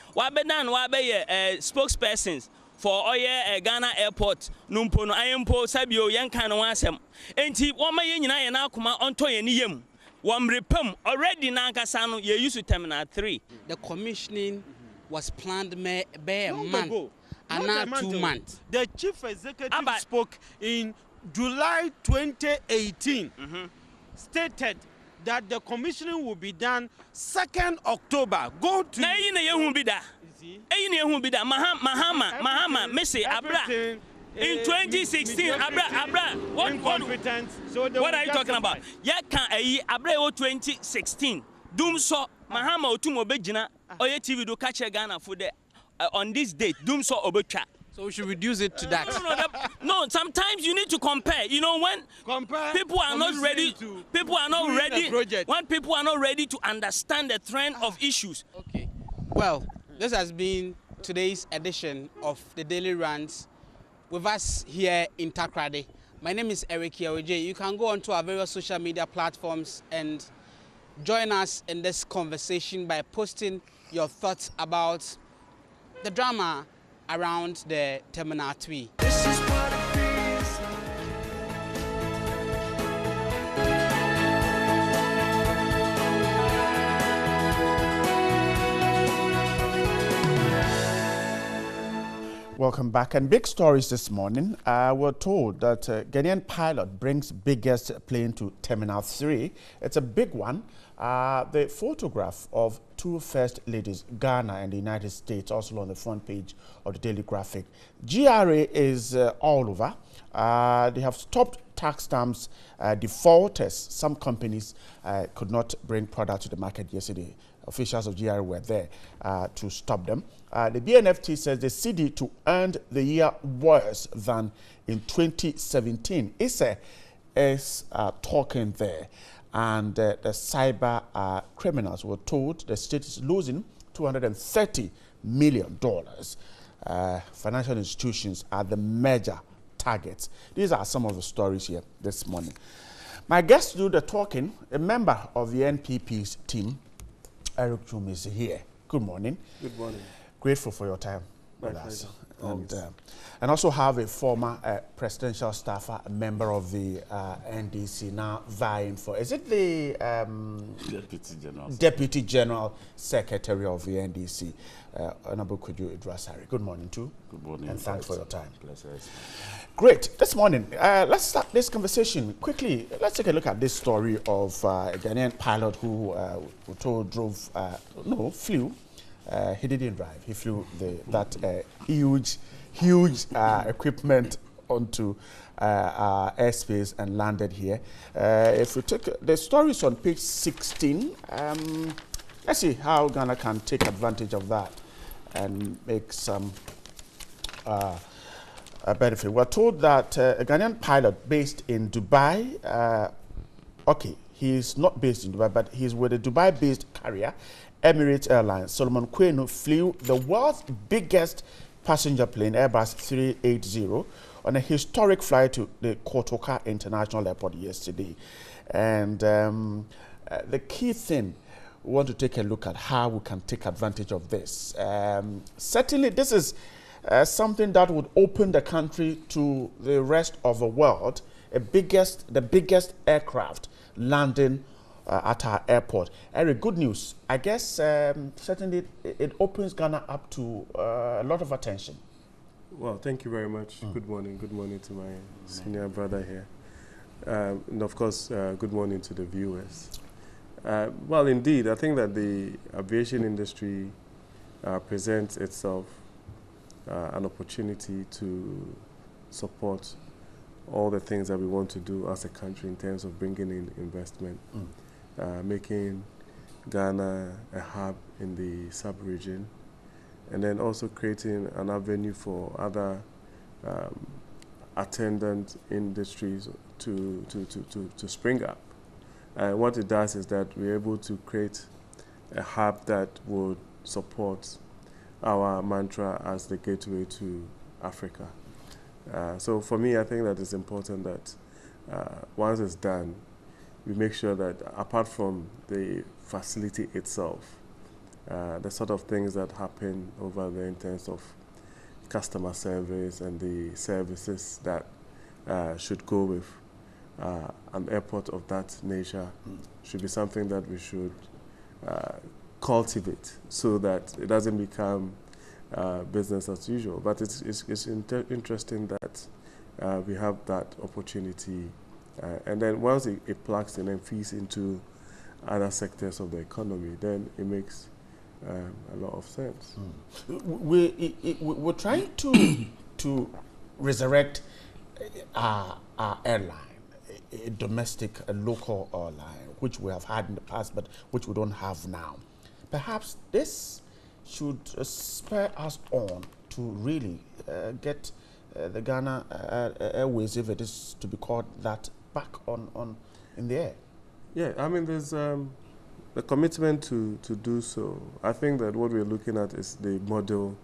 spokespersons for oye Ghana airport numpo no ayempo sabio yen kan wan sem. Inti woma ye nyina ye na akuma onto ye ni yem. Wam repam already na kasa no ye use terminal 3. The commissioning was planned by a month. And now 2 months. The chief executive spoke in July 2018, stated that the commissioning will be done 2nd October. Go to. Mahama, Messi, Abra. In 2016, Abra, what are you talking about? Abra 2016. Doom so Mahama Otumo Bejina, Oye TV do catch a Ghana for the. On this date, doom so obecha. So we should reduce it to that. No, sometimes you need to compare. You know, when people are not ready, when people are not ready to understand the trend of issues. Okay. Well, this has been today's edition of the Daily Rants with us here in Takrady. My name is Eric Yaweje. You can go onto our various social media platforms and join us in this conversation by posting your thoughts about the drama around the Terminal 3. Welcome back. And big stories this morning. We're told that Ghanaian pilot brings biggest plane to Terminal 3. It's a big one. The photograph of two first ladies, Ghana and the United States, also on the front page of the Daily Graphic. GRA is all over. They have stopped tax stamps defaulters. Some companies could not bring product to the market yesterday. Officials of GRA were there to stop them. The BNFT says the cedi to end the year worse than in 2017. ISE is talking there. And the cyber criminals were told the state is losing $230 million. Financial institutions are the major targets. These are some of the stories here this morning. My guest to do the talking, a member of the NPP's team, Eric Jum, is here. Good morning. Good morning. Grateful for your time with us. And also have a former presidential staffer, a member of the NDC, now vying for, is it the Deputy General Secretary of the NDC? Honorable Kudu Idrasari. Good morning too. Good morning. And thanks for your time. Pleasure. Great. This morning, let's start this conversation quickly. Let's take a look at this story of a Ghanaian pilot who we're told flew. He didn't drive. He flew that huge equipment onto our airspace and landed here. If we take the stories on page 16, let's see how Ghana can take advantage of that and make some benefit. We're told that a Ghanaian pilot based in Dubai, he's not based in Dubai, but he's with a Dubai-based carrier, Emirates Airlines. Solomon Kwenu flew the world's biggest passenger plane, Airbus 380, on a historic flight to the Kotoka International Airport yesterday. And the key thing, we want to take a look at how we can take advantage of this. Certainly, this is something that would open the country to the rest of the world. The biggest aircraft landing at our airport. Eric, good news. I guess certainly it opens Ghana up to a lot of attention. Well, thank you very much. Good morning. Good morning to my senior brother here. And of course, good morning to the viewers. Well, indeed, I think that the aviation industry presents itself an opportunity to support all the things that we want to do as a country in terms of bringing in investment. Making Ghana a hub in the sub-region, and then also creating an avenue for other attendant industries to spring up. What it does is that we're able to create a hub that would support our mantra as the gateway to Africa. So for me, I think that it's important that once it's done, we make sure that apart from the facility itself, the sort of things that happen over there in terms of customer service and the services that should go with an airport of that nature should be something that we should cultivate so that it doesn't become business as usual. But it's interesting that we have that opportunity. And then once it plugs in and feeds into other sectors of the economy, then it makes a lot of sense. We're trying to resurrect our airline, a domestic, a local airline, which we have had in the past, but which we don't have now. Perhaps this should spur us on to really get the Ghana Airways, if it is to be called that, back in the air? Yeah, I mean, there's the commitment to do so. I think that what we're looking at is the model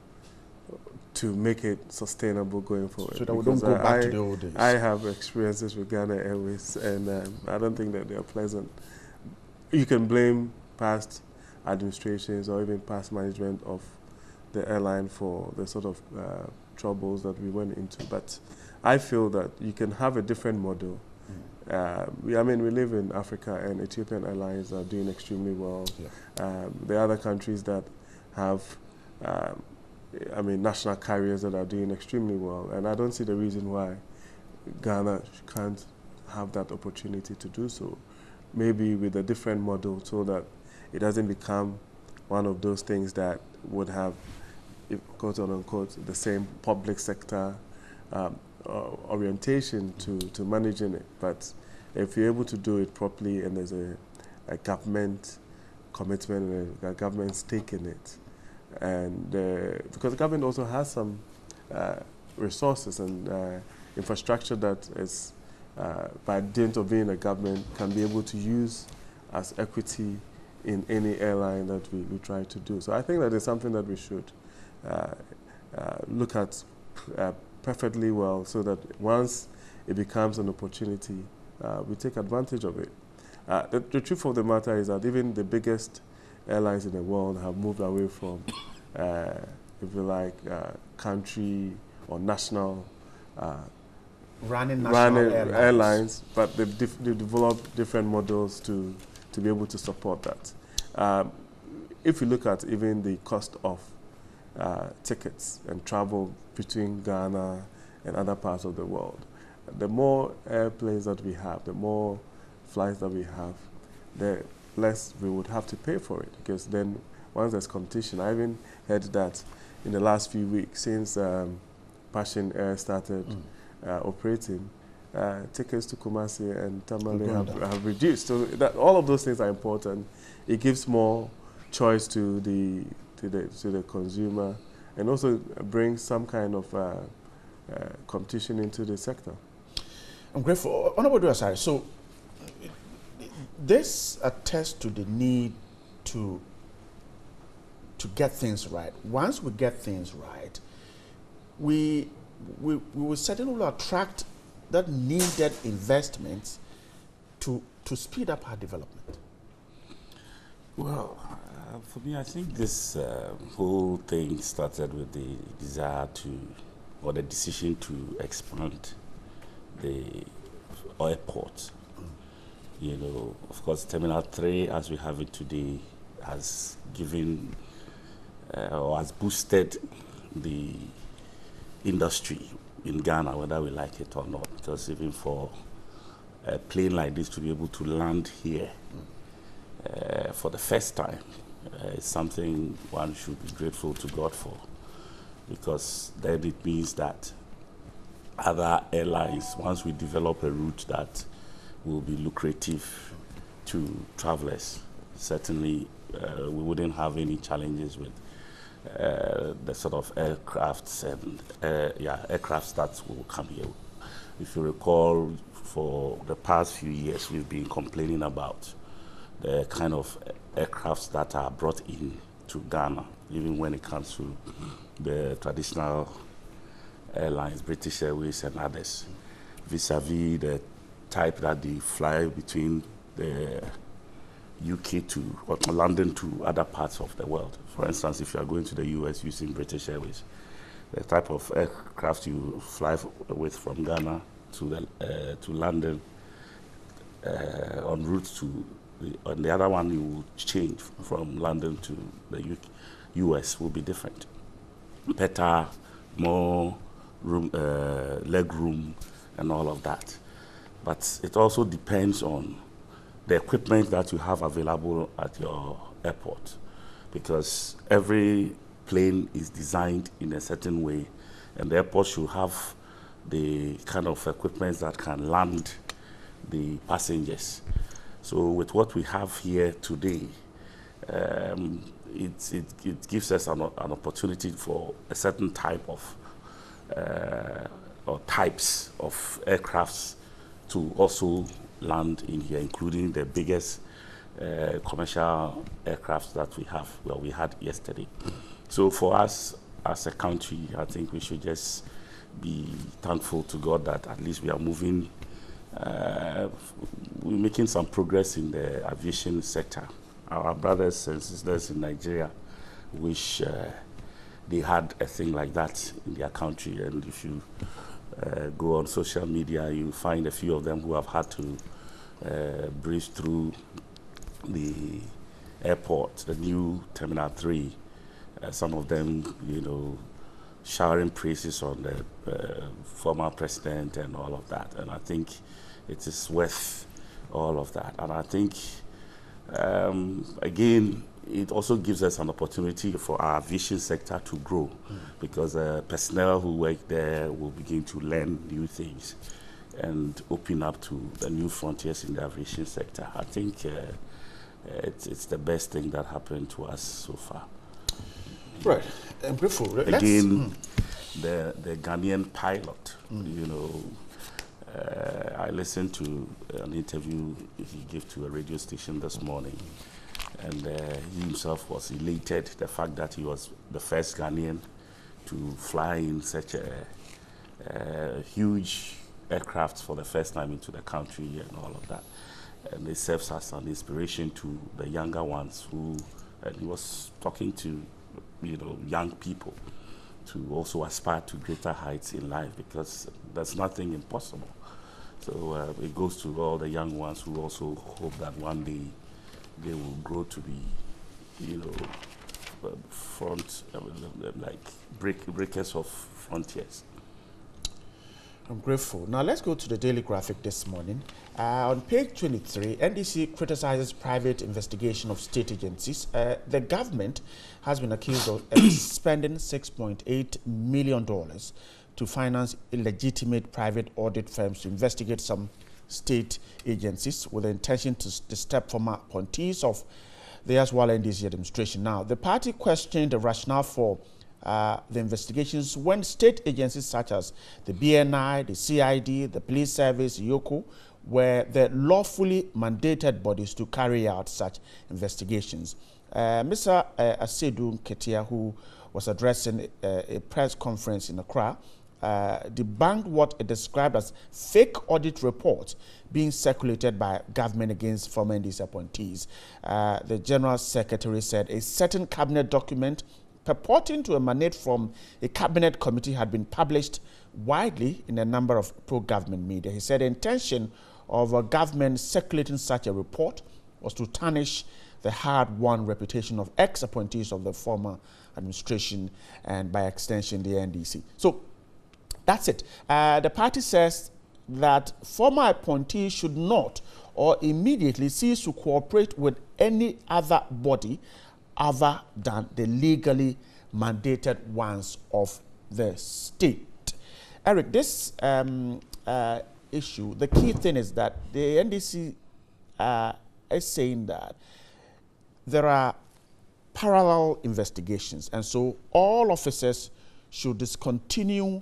to make it sustainable going forward. So that we don't go back to the old days. I have experiences with Ghana Airways, and I don't think that they're pleasant. You can blame past administrations or even past management of the airline for the sort of troubles that we went into, but I feel that you can have a different model. I mean, we live in Africa, and Ethiopian Airlines are doing extremely well. Yeah. There are other countries that have, I mean, national carriers that are doing extremely well, and I don't see the reason why Ghana can't have that opportunity to do so. Maybe with a different model, so that it doesn't become one of those things that would have, quote unquote, the same public sector orientation to managing it. But if you're able to do it properly, and there's a government commitment and a government stake in it, and because the government also has some resources and infrastructure that is, by dint of being a government, can be able to use as equity in any airline that we try to do. So I think that is something that we should look at perfectly well, so that once it becomes an opportunity, we take advantage of it. The truth of the matter is that even the biggest airlines in the world have moved away from, if you like, country or national running airlines, but they've developed different models to be able to support that. If you look at even the cost of tickets and travel between Ghana and other parts of the world, the more airplanes that we have, the more flights that we have, the less we would have to pay for it, because then once there's competition. I even heard that in the last few weeks, since Passion Air started operating, tickets to Kumasi and Tamale have reduced. So that all of those things are important. It gives more choice to the consumer, and also brings some kind of competition into the sector. I'm grateful. Honorable Duasari, so this attests to the need to get things right. Once we get things right, we will certainly attract that needed investments to speed up our development. Well, for me, I think this whole thing started with the desire or the decision to expand the airport. You know, of course, Terminal 3, as we have it today, has given or has boosted the industry in Ghana, whether we like it or not, because even for a plane like this to be able to land here for the first time is something one should be grateful to God for, because then it means that other airlines, once we develop a route that will be lucrative to travelers, certainly we wouldn't have any challenges with the sort of aircrafts and aircrafts that will come here. If you recall, for the past few years, we've been complaining about the kind of aircrafts that are brought in to Ghana, even when it comes to the traditional airlines, British Airways and others, vis-a-vis the type that they fly between the UK or London to other parts of the world. For instance, if you are going to the US using British Airways, the type of aircraft you fly with from Ghana to London en route to the other one, you will change from London to the US will be different. Better, more room, leg room, and all of that. But it also depends on the equipment that you have available at your airport, because every plane is designed in a certain way, and the airport should have the kind of equipment that can land the passengers. So with what we have here today, it gives us an opportunity for a certain type of or types of aircrafts to also land in here, including the biggest commercial aircraft that we had yesterday. So for us as a country, I think we should just be thankful to God that at least we are moving, we're making some progress in the aviation sector. Our brothers and sisters in Nigeria wish they had a thing like that in their country, and if you go on social media, you find a few of them who have had to breeze through the airport, the new Terminal 3. Some of them, you know, showering praises on the former president and all of that. And I think it is worth all of that. And I think, again, it also gives us an opportunity for our aviation sector to grow, because personnel who work there will begin to learn new things and open up to the new frontiers in the aviation sector. I think it's the best thing that happened to us so far. Right, I'm grateful. Again, the Ghanaian pilot, you know, I listened to an interview he gave to a radio station this morning, and he himself was elated the fact that he was the first Ghanaian to fly in such a huge aircraft for the first time into the country and all of that. And it serves as an inspiration to the younger ones who, and he was talking to, you know, young people to also aspire to greater heights in life, because there's nothing impossible. So it goes to all the young ones who also hope that one day they will grow to be, you know, breakers of frontiers. I'm grateful. Now let's go to the Daily Graphic this morning. On page 23, NDC criticizes private investigation of state agencies. The government has been accused of spending $6.8 million to finance illegitimate private audit firms to investigate some state agencies with the intention to disturb former appointees of the as-well NDC administration. Now, the party questioned the rationale for the investigations when state agencies such as the BNI, the CID, the police service, YOKO, were the lawfully mandated bodies to carry out such investigations. Mr. Asedu Ketia, who was addressing a press conference in Accra, debunked what it described as fake audit reports being circulated by government against former NDC appointees. The General Secretary said a certain cabinet document purporting to emanate from a cabinet committee had been published widely in a number of pro-government media. He said the intention of a government circulating such a report was to tarnish the hard-won reputation of ex-appointees of the former administration and, by extension, the NDC. So that's it. The party says that former appointees should not or immediately cease to cooperate with any other body other than the legally mandated ones of the state. Eric, this issue, the key thing is that the NDC is saying that there are parallel investigations, and so all officers should discontinue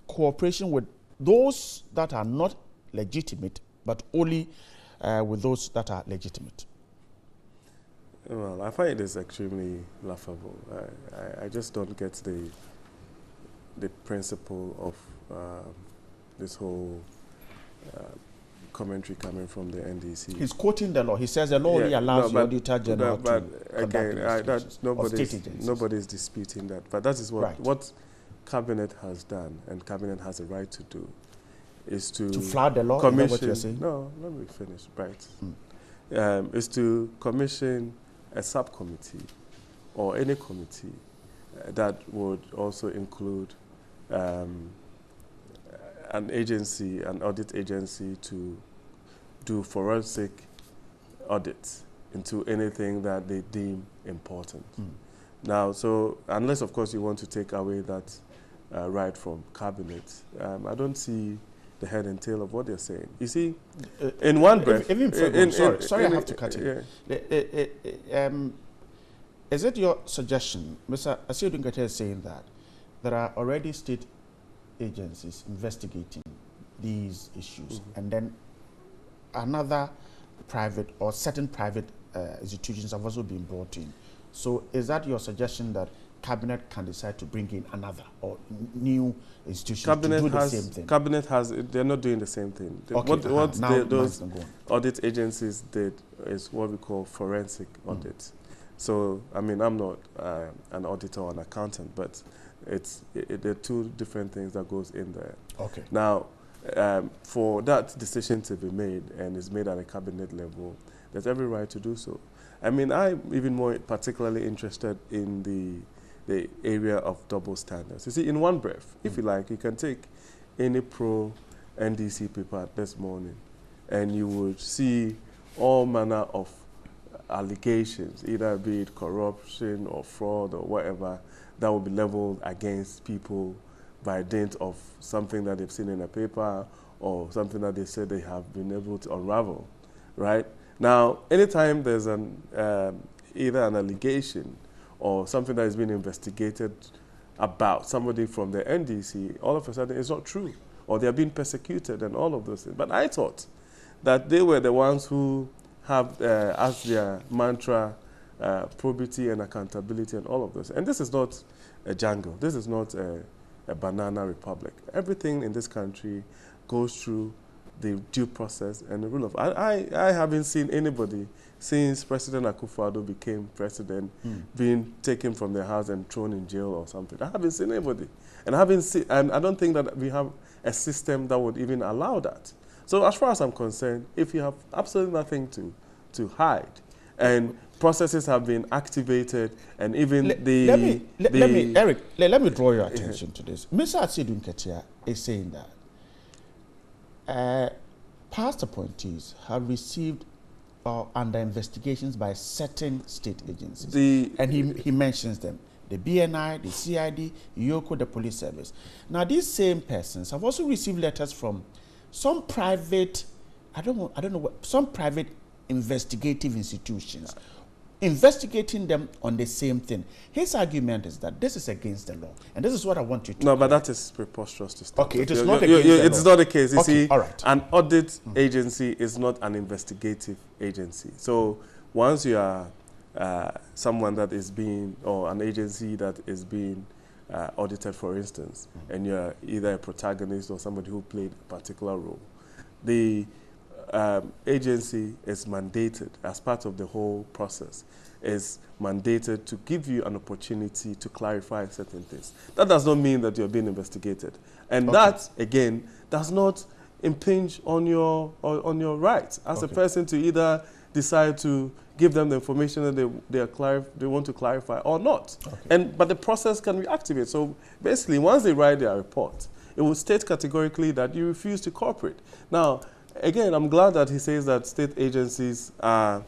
cooperation with those that are not legitimate, but only with those that are legitimate. Well, I find it is extremely laughable. I just don't get the principle of this whole commentary coming from the NDC. He's quoting the law. He says the law only allows the Auditor General to conduct investigations. Nobody's disputing that. But that is what Cabinet has done, and Cabinet has a right to do, is to flout the law. Commission, is that what you're saying? No, let me finish. Right. Is to commission a subcommittee or any committee that would also include an agency, an audit agency, to do forensic audits into anything that they deem important. Now, so unless, of course, you want to take away that right from Cabinet, I don't see the head and tail of what they're saying. You see, in one breath... Sorry, I have to cut you. is it your suggestion, Mr. Asiodun Kete is saying that there are already state agencies investigating these issues, and then another private or certain private institutions have also been brought in. So is that your suggestion that Cabinet can decide to bring in another or new institution to do the same thing? Cabinet has, they're not doing the same thing. Okay, What those go on. audit agencies did is what we call forensic audits. So, I mean, I'm not an auditor or an accountant, but there are two different things that goes in there. Okay. Now, for that decision to be made, and it's made at a cabinet level, there's every right to do so. I mean, I'm even more particularly interested in the area of double standards. You see, in one breath, if you like, you can take any pro-NDC paper this morning, and you would see all manner of allegations, either be it corruption or fraud or whatever, that will be leveled against people by dint of something that they've seen in a paper or something that they said they have been able to unravel, right? Now, anytime there's either an allegation or something that is being investigated about somebody from the NDC, all of a sudden it's not true, or they're being persecuted and all of those things. But I thought that they were the ones who have as their mantra probity and accountability and all of those. And this is not a jungle. This is not a banana republic. Everything in this country goes through the due process and the rule of... I haven't seen anybody since President Akufo-Addo became president being taken from their house and thrown in jail or something. I haven't seen anybody. And I don't think that we have a system that would even allow that. So as far as I'm concerned, if you have absolutely nothing to hide, and processes have been activated, and even Eric, let me draw your attention to this. Mr. Asiodun Kete is saying that past appointees have received under investigations by certain state agencies. And he mentions them. The BNI, the CID, YOCO, the police service. Now, these same persons have also received letters from some private, some private investigative institutions, investigating them on the same thing. His argument is that this is against the law, and this is what I want you to. No, but that is preposterous to start. Okay, it is not against the law. It's not the case. You see, all right. An audit agency is not an investigative agency. So once you are someone that is being, or an agency that is being audited, for instance, and you're either a protagonist or somebody who played a particular role, the agency is mandated, as part of the whole process, is mandated to give you an opportunity to clarify certain things. That does not mean that you're being investigated. And that, again, does not impinge on your rights as a person to either decide to give them the information that they want to clarify or not. But the process can be activated. So basically, once they write their report, it will state categorically that you refuse to cooperate. Now, again, I'm glad that he says that state agencies are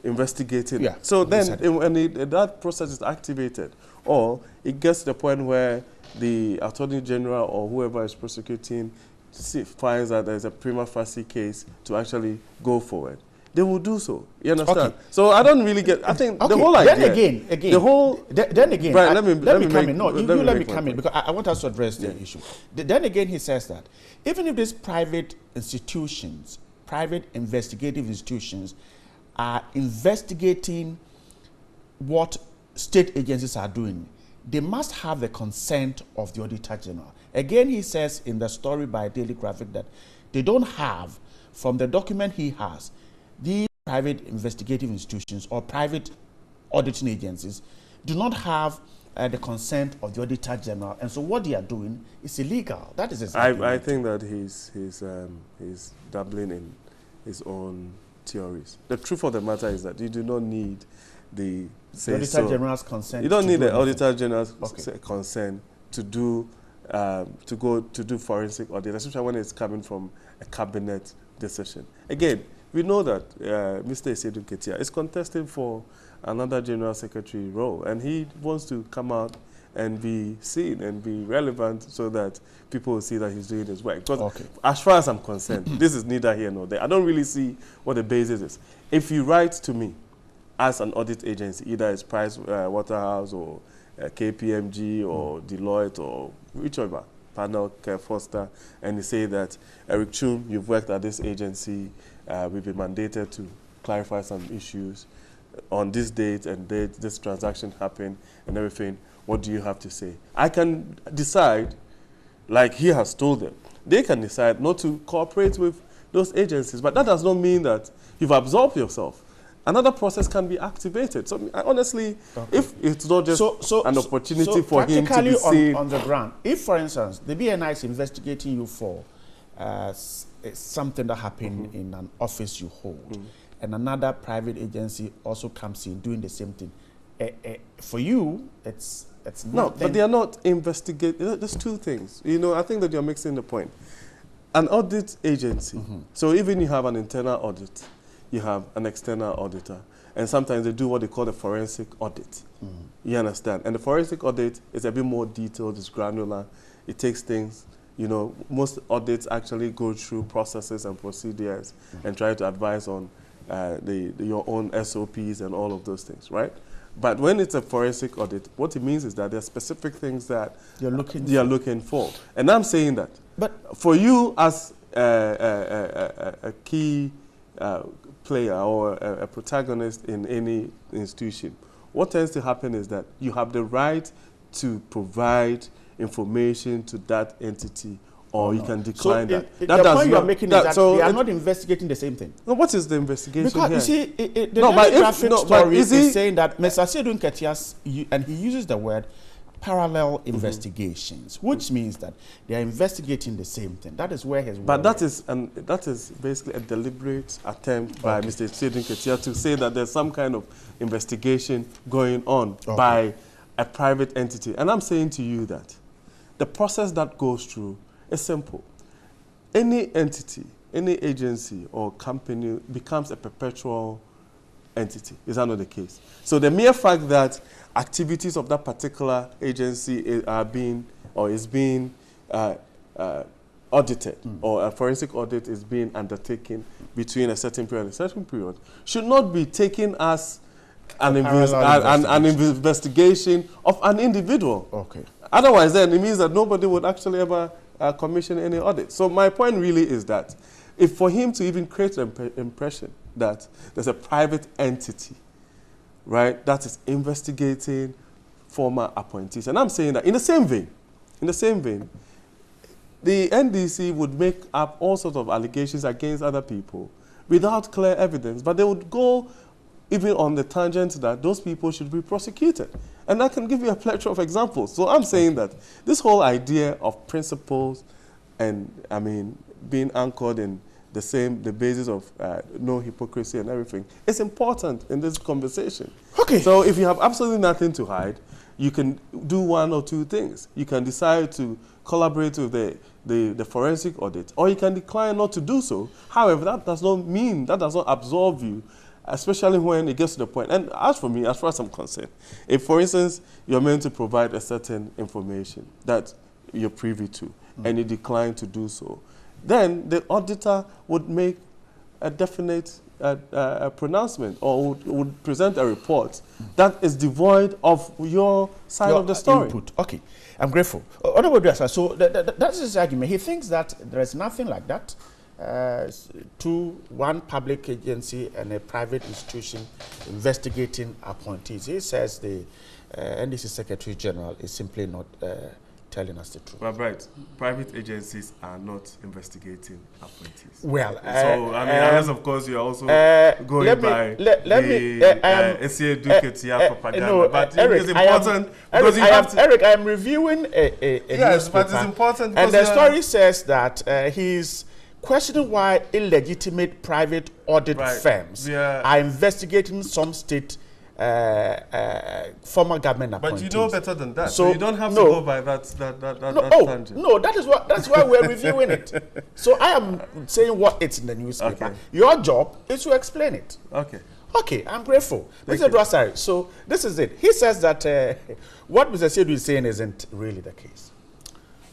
investigating. Yeah, so then when that process is activated, or it gets to the point where the Attorney General or whoever is prosecuting finds that there's a prima facie case to actually go forward, they will do so. You understand? So I don't really get. I think the whole idea. Then again, the whole. Then again, Brian, let me come in. No, you let me come in because I want us to address the issue. Then again, he says that even if these private institutions, private investigative institutions, are investigating what state agencies are doing, they must have the consent of the Auditor General. Again, he says in the story by Daily Graphic that they don't have, from the document he has, these private investigative institutions or private auditing agencies do not have the consent of the Auditor General, and so what they are doing is illegal. That is his argument. I think that he's dabbling in his own theories. The truth of the matter is that you do not need the Auditor General's consent. You don't need the Auditor General's consent to do forensic audit, especially when it's coming from a cabinet decision. Again, we know that Mr. Asiodun Kete is contesting for another General Secretary role, and he wants to come out and be seen and be relevant so that people will see that he's doing his work. Because as far as I'm concerned, this is neither here nor there. I don't really see what the basis is. If you write to me as an audit agency, either it's Price Waterhouse or KPMG or Deloitte or whichever panel, Foster, and you say that, Eric Chum, you've worked at this agency, we've been mandated to clarify some issues on this date and date, this transaction happened and everything, what do you have to say? I can decide, like he has told them, they can decide not to cooperate with those agencies, but that does not mean that you've absolved yourself. Another process can be activated. So honestly, if it's not just an opportunity for him to be seen on the ground, if, for instance, the BNI is investigating you for something that happened in an office you hold, and another private agency also comes in doing the same thing, for you, it's no, but they are not investigating. There's two things. You know, I think that you're mixing the point. An audit agency. So even you have an internal audit, you have an external auditor, and sometimes they do what they call the forensic audit. You understand? And the forensic audit is a bit more detailed, it's granular, it takes things, you know, most audits actually go through processes and procedures and try to advise on your own SOPs and all of those things, right? But when it's a forensic audit, what it means is that there are specific things that you're looking for. And I'm saying that. But for you as a key player or a protagonist in any institution, what tends to happen is that you have the right to provide information to that entity, or you can decline that. The point you are making is that they are not investigating the same thing. No, what is the investigation because here? You see, the traffic story is saying that Mr. Sedun Ketias, and he uses the word parallel investigations, which means that they are investigating the same thing. That is where his But that is basically a deliberate attempt by Mr. Sedun Ketias to say that there's some kind of investigation going on by a private entity. And I'm saying to you that the process that goes through is simple. Any entity, any agency or company becomes a perpetual entity. Is that not the case? So the mere fact that activities of that particular agency are being or is being audited, or a forensic audit is being undertaken between a certain period and a certain period, should not be taken as an investigation of an individual. Okay. Otherwise, then it means that nobody would actually ever commission any audit. So my point really is that if for him to even create an impression that there's a private entity, right, that is investigating former appointees, and I'm saying that in the same vein, the NDC would make up all sorts of allegations against other people without clear evidence, but they would go even on the tangent that those people should be prosecuted. And I can give you a plethora of examples. So I'm saying that this whole idea of principles and, I mean, being anchored in the basis of no hypocrisy and everything is important in this conversation. Okay. So if you have absolutely nothing to hide, you can do one or two things. You can decide to collaborate with the forensic audit, or you can decline not to do so. However, that does not absolve you, especially when it gets to the point. And as for me, as far as I'm concerned, if, for instance, you're meant to provide a certain information that you're privy to, and you decline to do so, then the auditor would make a definite pronouncement, or would present a report that is devoid of your side of the story. Input. Okay, I'm grateful. Honorable Dwasa, so that's his argument. He thinks that there is nothing like that. One public agency and a private institution investigating appointees. He says the NDC Secretary General is simply not telling us the truth. Well, right. Private agencies are not investigating appointees. Well, so, I mean, unless, of course, you are also going by propaganda. No, but Eric, it's important because you have to... Eric, I am reviewing a yes, newspaper, but it's important and the story says that he's questioning why illegitimate private audit firms are investigating some state former government appointees. But you know better than that. So you don't have to go by that tangent. No, that's why we're reviewing it. So I am saying what it's in the newspaper. Okay. Your job is to explain it. Okay. Okay, I'm grateful. Mr. Dwasari, so this is it. He says that what Mr. Sedu is saying isn't really the case.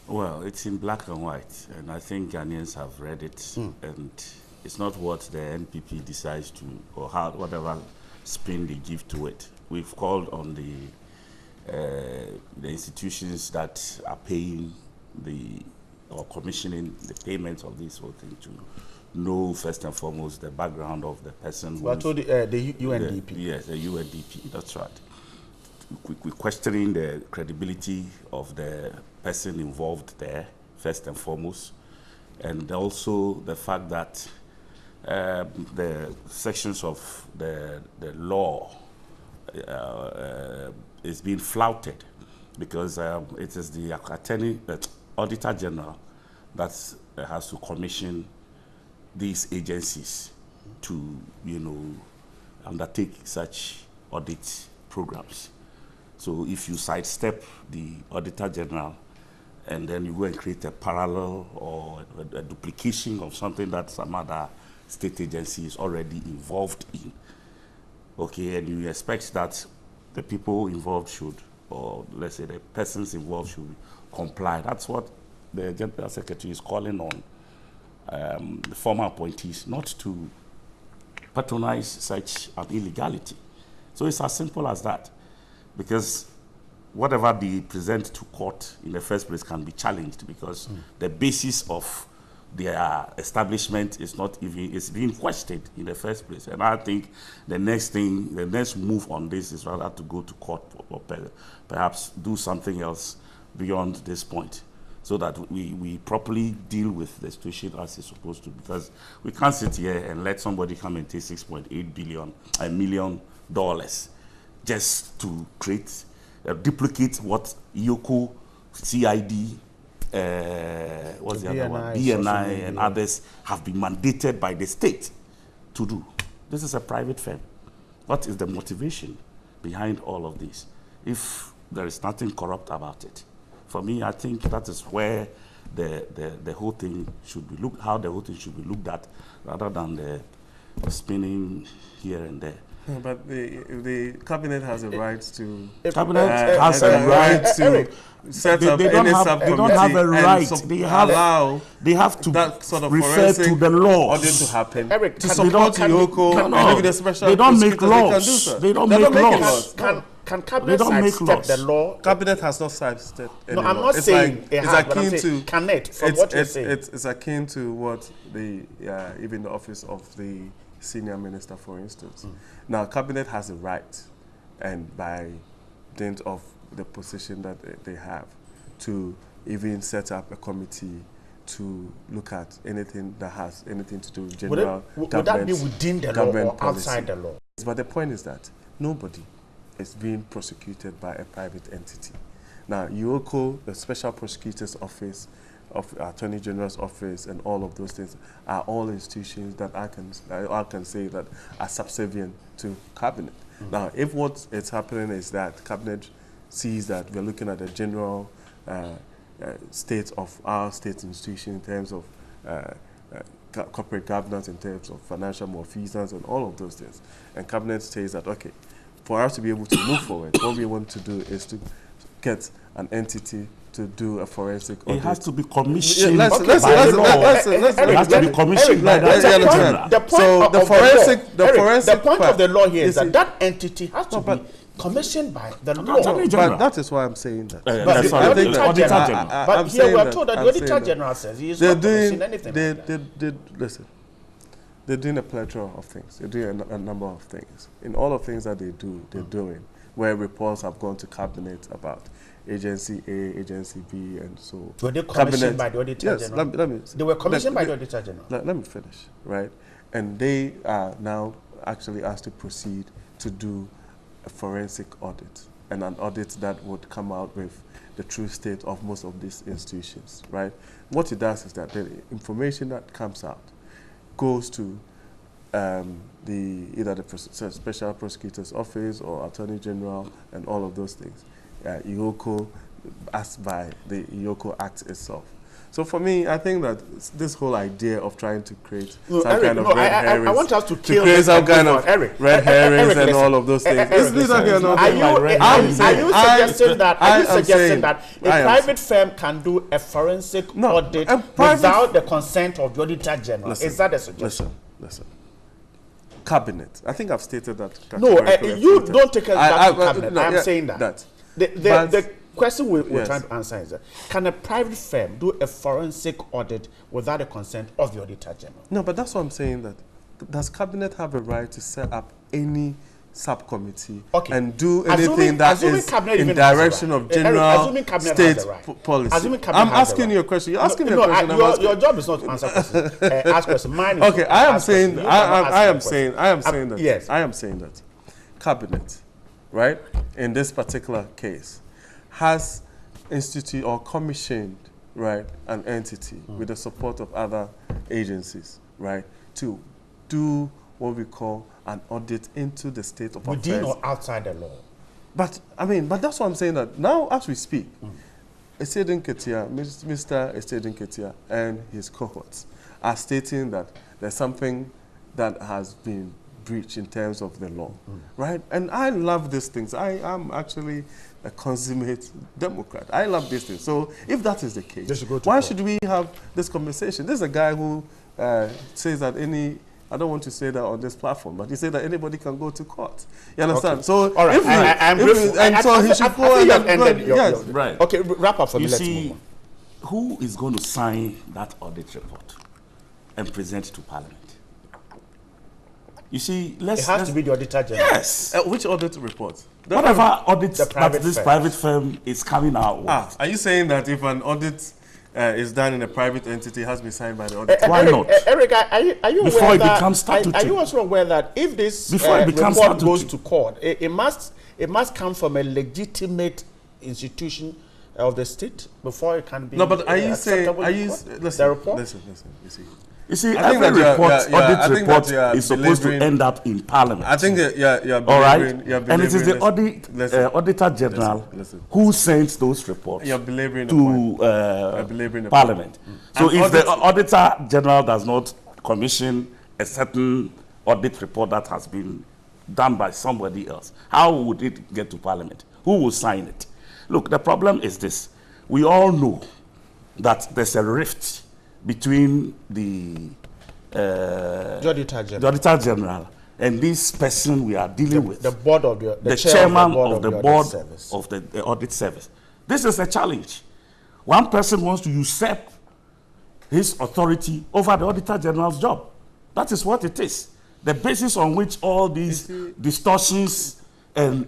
Well, it's in black and white, and I think Ghanaians have read it, and it's not what the NPP decides to, or how, whatever spin they give to it. We've called on the institutions that are paying or commissioning the payments of this whole thing to know first and foremost the background of the person. Well, told the UNDP. Yes, the UNDP, that's right. We're questioning the credibility of the person involved there, first and foremost, and also the fact that the sections of the law is being flouted, because it is the Auditor General that has to commission these agencies to, undertake such audit programs. So if you sidestep the Auditor General and then you go and create a parallel or a duplication of something that some other state agency is already involved in, okay, and you expect that the people involved should, or let's say the persons involved should comply. That's what the General Secretary is calling on the former appointees not to patronize such an illegality. So it's as simple as that, because whatever they present to court in the first place can be challenged, because the basis of their establishment is not even, it's being questioned in the first place. And I think the next move on this is rather to go to court or perhaps do something else beyond this point, so that we properly deal with the situation as it's supposed to, because we can't sit here and let somebody come and take $6.8 million just to create, duplicate what EOCO, CID, what's the other one? BNI and others have been mandated by the state to do. This is a private firm. What is the motivation behind all of this if there is nothing corrupt about it? For me, I think that is where the whole thing should be looked, how the whole thing should be looked at, rather than the spinning here and there. But the cabinet has a right to. Cabinet has a right to set up any subcommittee. They don't have a right. They have to that sort of refer to the laws. Audit to happen. Eric, to support EOCO and even the special. They don't make laws. They don't make laws. Can cabinet sidestep the law? Cabinet has not sidestepped any law. No, I'm not saying it has, but I'm saying, to, can it? From what you're saying, it's akin to what even the office of the senior minister, for instance. Now, cabinet has a right, and by dint of the position that they have, to even set up a committee to look at anything that has anything to do with general would that be within the law or outside the law? But the point is that nobody is being prosecuted by a private entity. Now, EOCO, the Special Prosecutor's Office, of Attorney General's Office, and all of those things are all institutions that I can say that are subservient to cabinet. Now, if what is happening is that cabinet sees that we're looking at the general state of our state institution in terms of corporate governance, in terms of financial malfeasance and all of those things, and cabinet says that, okay, for us to be able to move forward, what we want to do is to get an entity to do a forensic audit. It has to be commissioned by the law. It has to be commissioned by the So the point of the law here is that entity has to be commissioned by the law. But that is why I'm saying that. But here we are told that the Auditor General says he is not commissioning anything. Listen, they're doing a plethora of things. They're doing a number of things. In all of things that they do, they're doing, where reports have gone to cabinet about Agency A, Agency B, and so. Were they commissioned by the Auditor General? Yes, they were commissioned by the Auditor General. Let me finish, right? And they are now actually asked to proceed to do a forensic audit, and an audit that would come out with the true state of most of these institutions, right? What it does is that the information that comes out goes to either the Special Prosecutor's Office or Attorney General and all of those things. EOCO, asked by the EOCO Act itself. So for me, I think that this whole idea of trying to create some kind of red herrings, I want us to kill some kind of red herrings and all of those things. Are you suggesting that a private firm can do a forensic audit without the consent of the Auditor General? Is that a suggestion? Listen. cabinet. I think I've stated that. No, you don't take us back to cabinet. I'm saying that. The question we're trying to answer is, can a private firm do a forensic audit without the consent of the Auditor General? No, but that's what I'm saying. That does cabinet have a right to set up any subcommittee and do anything that is in direction of general state policy? I'm asking you a question. You're asking me a question. Your job is not to answer questions. Ask questions. Mine is okay, I am saying that. Yes, I am saying that cabinet, right, in this particular case, has instituted or commissioned, right, an entity with the support of other agencies, right, to do what we call an audit into the state of affairs. Within or outside the law? But that's what I'm saying, that now as we speak, Mr. Estedin Ketia and his cohorts are stating that there's something that has been breached in terms of the law, right? And I love these things. I am actually a consummate Democrat. I love these things. So if that is the case, why should we have this conversation? This is a guy who says that I don't want to say that on this platform, but he said that anybody can go to court. You understand? Okay. So, all right. he should go. Right. Okay, wrap up for me. You see, who is going to sign that audit report and present it to Parliament? You see, it has to be the Auditor General. Yes. Which audit report? Whatever audit that this private firm is coming out with. Are you saying that if an audit is done in a private entity, it has been signed by the auditor? Why not? Eric, are you before aware it becomes statutory? Are you also aware that if this report goes to court, it must come from a legitimate institution of the state before it can be? No, but are you saying? The report? Listen. You see, every audit report is supposed to end up in Parliament. I think you're all right, and it is the Auditor General who sends those reports to Parliament. So if the Auditor General does not commission a certain audit report that has been done by somebody else, how would it get to Parliament? Who will sign it? Look, the problem is this. We all know that there's a rift between the Auditor General and this person we are dealing with, the board of the chairman of the board of the audit service. This is a challenge. One person wants to usurp his authority over the Auditor General's job. That is what it is. The basis on which all these distortions and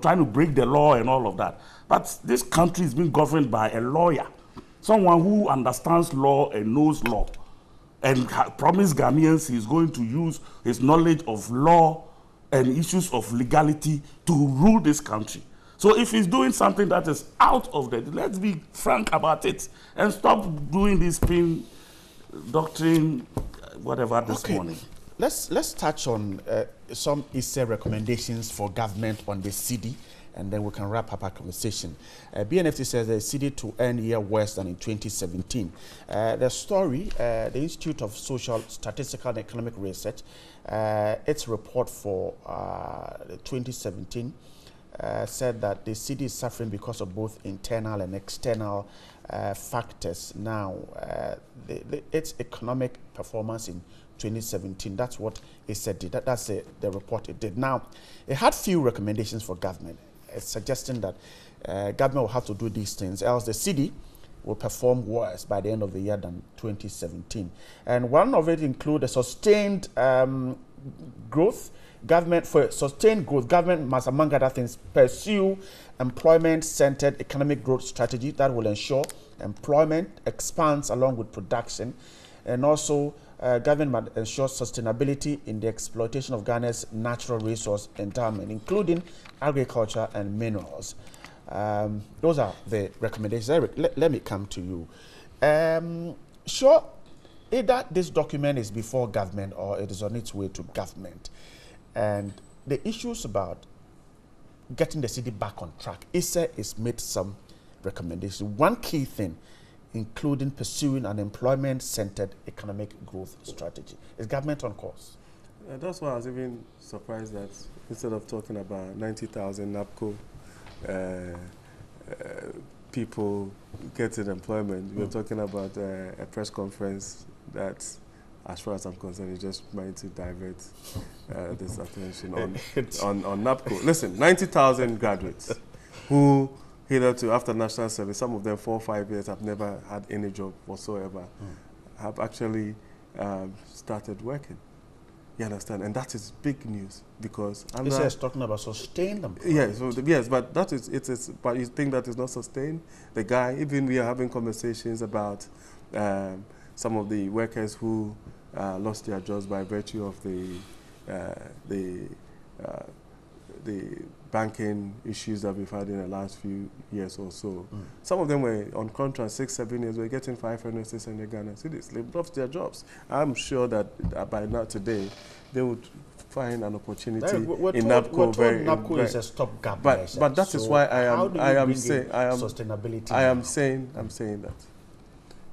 trying to break the law and all of that. But this country is being governed by a lawyer, someone who understands law and knows law, and promised Ghanaians he's going to use his knowledge of law and issues of legality to rule this country. So if he's doing something that is out of the, let's be frank about it and stop doing this spin doctrine, whatever, this morning. Let's touch on some ISE recommendations for government on the cedi, and then we can wrap up our conversation. BNFT says the cedi to end year worse than in 2017. The story, the Institute of Social, Statistical and Economic Research, its report for 2017 said that the cedi is suffering because of both internal and external factors. Now, its economic performance in 2017, that's what it said. That's the report it did. Now, it had few recommendations for government, suggesting that government will have to do these things, else the cedi will perform worse by the end of the year than 2017. And one of it include a sustained growth. For sustained growth, government must, among other things, pursue employment-centered economic growth strategy that will ensure employment expands along with production, and also government must ensure sustainability in the exploitation of Ghana's natural resource endowment, including agriculture and minerals. Those are the recommendations. Eric, let me come to you. Sure, either this document is before government or it is on its way to government. And the issues about getting the cedi back on track, ISE has made some recommendations. One key thing, including pursuing an employment-centered economic growth strategy. Is government on course? That's why I was even surprised that instead of talking about 90,000 NAPCO people getting employment, we're talking about a press conference that as far as I'm concerned, is just trying to divert this attention on NAPCO. Listen, 90,000 graduates who hitherto, after national service, some of them 4 or 5 years have never had any job whatsoever, have actually started working. You understand? And that is big news because He says talking about sustained employment. Yes, yes, but that is but you think that is not sustained? The guy, even we are having conversations about some of the workers who lost their jobs by virtue of the banking issues that we've had in the last few years or so. Some of them were on contract 6, 7 years, were getting 500, 600 Ghana cedis. They lost their jobs. I'm sure that by now today, they would find an opportunity in NAPCO. NAPCO is a stopgap. But that is why I am saying that.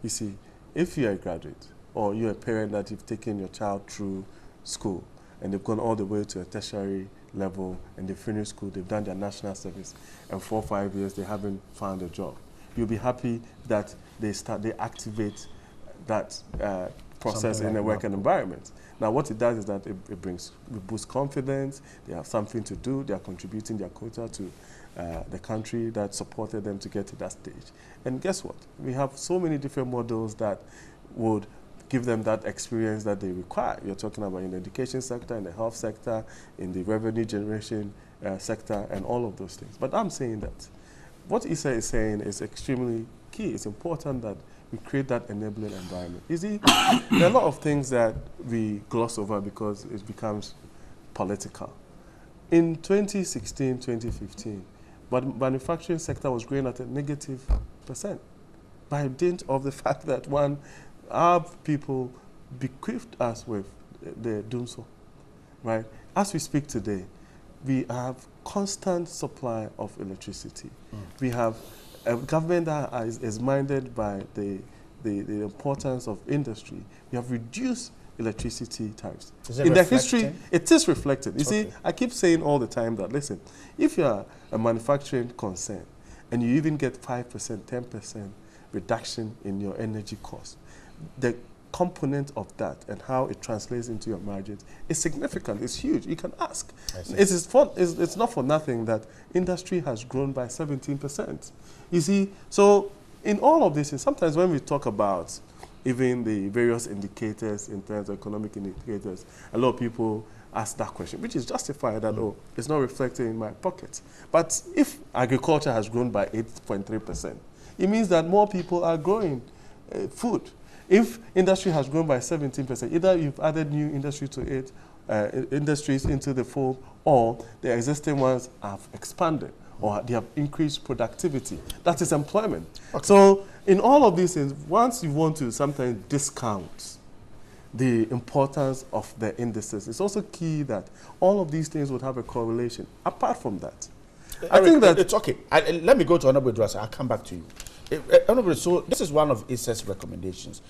You see, if you're a graduate or you're a parent that you've taken your child through school and they've gone all the way to a tertiary level and they finished school, they've done their national service, and 4 or 5 years they haven't found a job, you'll be happy that they activate that process in a working environment. Now, what it does is that it boosts confidence. They have something to do. They are contributing their quota to the country that supported them to get to that stage. And guess what? We have so many different models that would give them that experience that they require. You're talking about in the education sector, in the health sector, in the revenue generation sector, and all of those things. But I'm saying that what Issa is saying is extremely key. It's important that we create that enabling environment. You see, there are a lot of things that we gloss over because it becomes political. In 2016, 2015, but manufacturing sector was growing at a -% by dint of the fact that our people bequeathed us with the DUMSO, right? As we speak today, we have constant supply of electricity. We have a government that is minded by the importance of industry. We have reduced electricity tariffs. In the history, it is reflected. You see, I keep saying all the time that, listen, if you are a manufacturing concern and you even get 5%, 10% reduction in your energy cost, the component of that and how it translates into your margins is significant. It's huge. You can ask. It's not for nothing that industry has grown by 17%. You see, so in all of this, and sometimes when we talk about even the various indicators in terms of economic indicators, a lot of people ask that question, which is justified that, oh, it's not reflected in my pocket. But if agriculture has grown by 8.3%, it means that more people are growing food. If industry has grown by 17%, either you've added new industry to it, industries into the fold, or the existing ones have expanded, or they have increased productivity. That is employment. Okay. So in all of these things, once you want to sometimes discount the importance of the indices, it's also key that all of these things would have a correlation. Apart from that, Eric, I think that it's okay. Let me go to Honorable Drasa. I'll come back to you. So this is one of ISS's recommendations.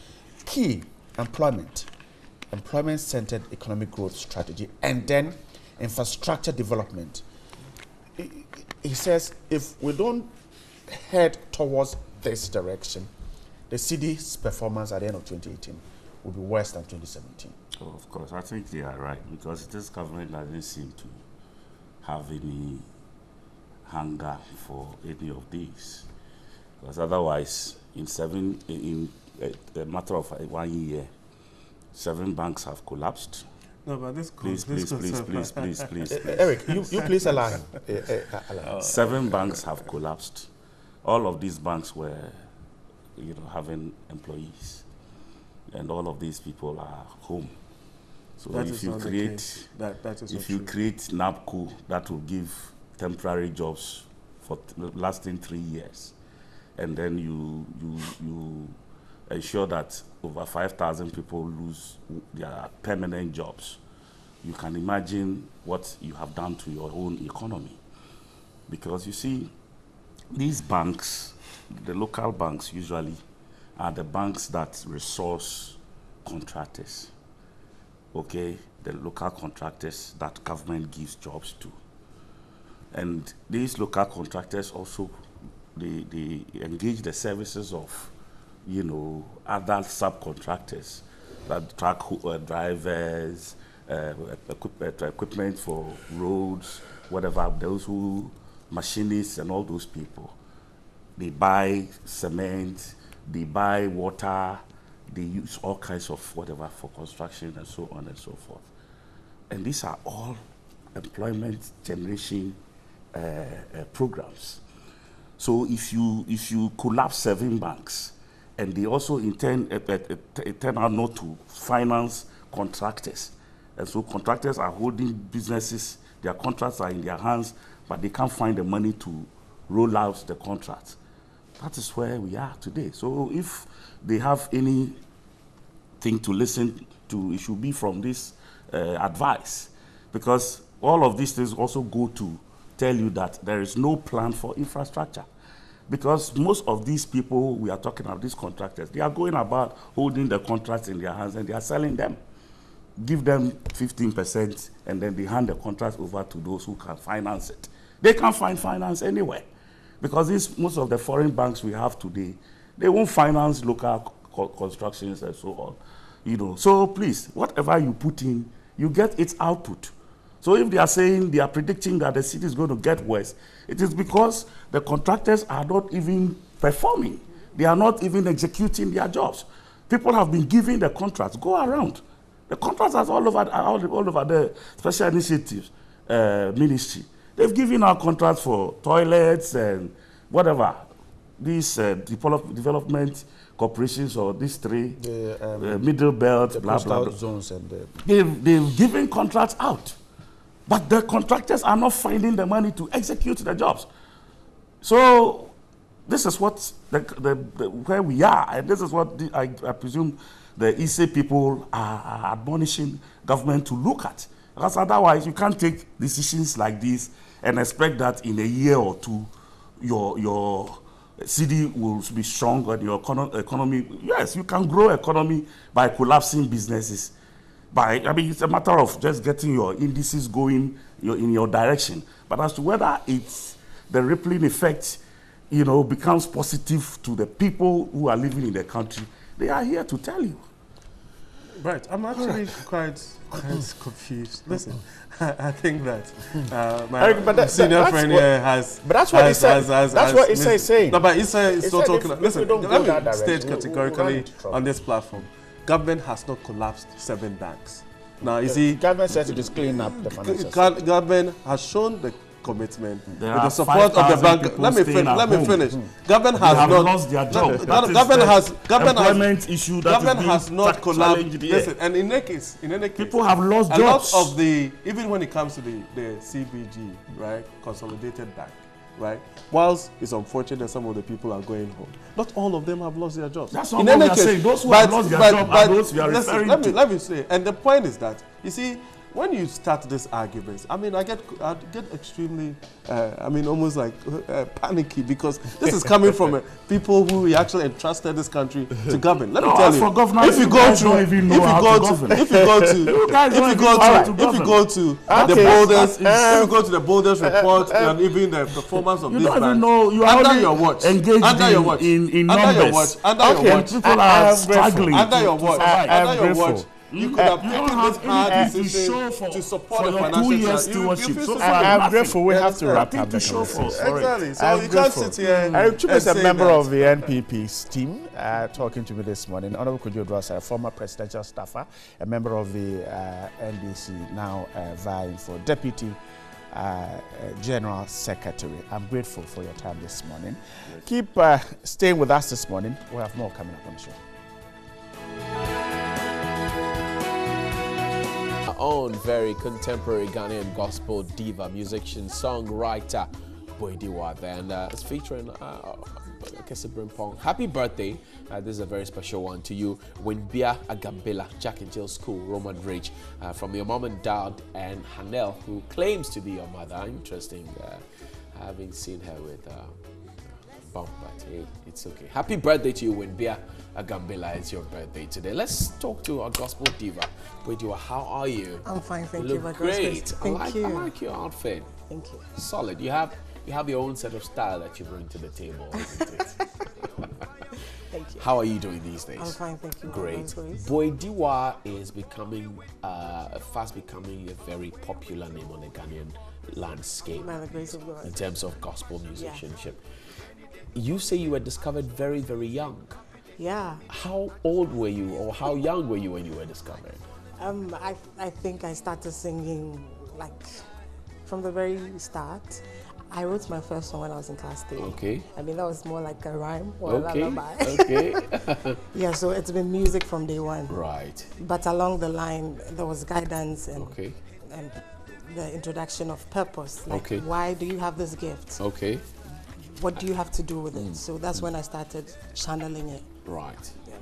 Key, employment-centered economic growth strategy, and then infrastructure development. He says if we don't head towards this direction, the CD's performance at the end of 2018 will be worse than 2017. Oh, of course, I think they are right, because this government doesn't seem to have any hunger for any of these. Because otherwise, in a matter of 1 year, 7 banks have collapsed. No, but this please. Eric, you please allow him. 7 banks have collapsed. All of these banks were, having employees, and all of these people are home. So that if you create, NAPCO, that will give temporary jobs for lasting 3 years. And then you ensure that over 5,000 people lose their permanent jobs. You can imagine what you have done to your own economy. Because you see, these banks, the local banks usually, are the banks that resource contractors. Okay, the local contractors that government gives jobs to. And these local contractors also they engage the services of, other subcontractors that truck drivers, equipment for roads, whatever, those who, machinists and all those people. They buy cement, they buy water, they use all kinds of whatever for construction and so on and so forth. And these are all employment generation programs. So if you collapse 7 banks, and they also intend turn out not to finance contractors, and so contractors are holding businesses, their contracts are in their hands, but they can't find the money to roll out the contracts. That is where we are today. So if they have anything to listen to, it should be from this advice, because all of these things also go to tell you that there is no plan for infrastructure. Because most of these people we are talking about, these contractors, they are going about holding the contracts in their hands and they are selling them. Give them 15% and then they hand the contracts over to those who can finance it. They can't find finance anywhere. Because most of the foreign banks we have today, they won't finance local constructions and so on. You know, so please, whatever you put in, you get its output. So if they are saying, they are predicting that the city is going to get worse, it is because the contractors are not even performing. They are not even executing their jobs. People have been giving the contracts. Go around. The contracts are all over the special initiatives ministry. They've given out contracts for toilets and whatever. These development corporations or these three, middle belt, blah, blah, blah. Zones and they've given contracts out. But the contractors are not finding the money to execute the jobs. So this is what where we are, and this is what I presume the ESA people are admonishing government to look at. Because otherwise you can't take decisions like this and expect that in a year or two your city will be strong and your economy. Yes, you can grow economy by collapsing businesses. I mean, it's a matter of just getting your indices going in your direction. But as to whether it's the rippling effect, you know, becomes positive to the people who are living in the country, they are here to tell you. Right, I'm actually quite confused. Listen, I think that my senior friend here has. But that's what that's what Issa is saying. No, but Issa is not talking. Listen, let me state categorically on this platform. Government has not collapsed 7 banks. Now, you see, government says it is cleaning up the finances. Government has shown the commitment with the support of the bank. Let me finish. Government has not lost their job. Government has not collapsed. Listen, and in any case, people have lost jobs. A lot of even when it comes to the CBG, right, Consolidated Bank, right? Whilst it's unfortunate that some of the people are going home, not all of them have lost their jobs. That's not what we are saying. Those who have lost their job are those we are referring to. Let me say, and the point is that, you see, when you start these arguments, I mean, I get extremely, almost like panicky, because this is coming from people who actually entrusted this country to govern. Let me tell you, if you go to the Boulders report and even the performance of this bank, under your watch, people are struggling. Under your watch. You could have taken this hard decision to support the financial stewardship. I'm grateful. We have to wrap up the conversation. Exactly. So you can't sit here and Chuba is a member of the NPP's team, talking to me this morning. Honorable Kojo Odwasa, a former presidential staffer, a member of the NDC, now vying for Deputy General Secretary. I'm grateful for your time this morning. Keep staying with us this morning. We'll have more coming up on the show. Own very contemporary Ghanaian gospel diva, musician, songwriter, Boydiwa, and it's featuring Brimpong. Happy birthday. This is a very special one to you. Winbia Agambela, Jack and Jill School, Roman Ridge, from your mom and dad, and Hanel, who claims to be your mother. Interesting, having seen her with bump, but hey, it's okay. Happy birthday to you, Winbia Agambela. It's your birthday today. Let's talk to our gospel diva. Boydiwa, how are you? I'm fine, thank you. You Look great. Thank you. I like your outfit. Thank you. Solid. You have your own set of style that you bring to the table, isn't it? Thank you. How are you doing these days? I'm fine, thank you. Great. Boydiwa is becoming, fast becoming a very popular name on the Ghanaian landscape. By the grace of God. In terms of gospel musicianship. You say you were discovered very, very young. Yeah. How old were you, or how young were you when you were discovered? I think I started singing like from the very start. I wrote my first song when I was in class 3. Okay. I mean, that was more like a rhyme or Okay. a lullaby. Okay. Yeah, so it's been music from day one. Right. But along the line, there was guidance and, okay. and the introduction of purpose. Like, okay. why do you have this gift? Okay. What do you have to do with it? So that's when I started channeling it. Right. Yeah.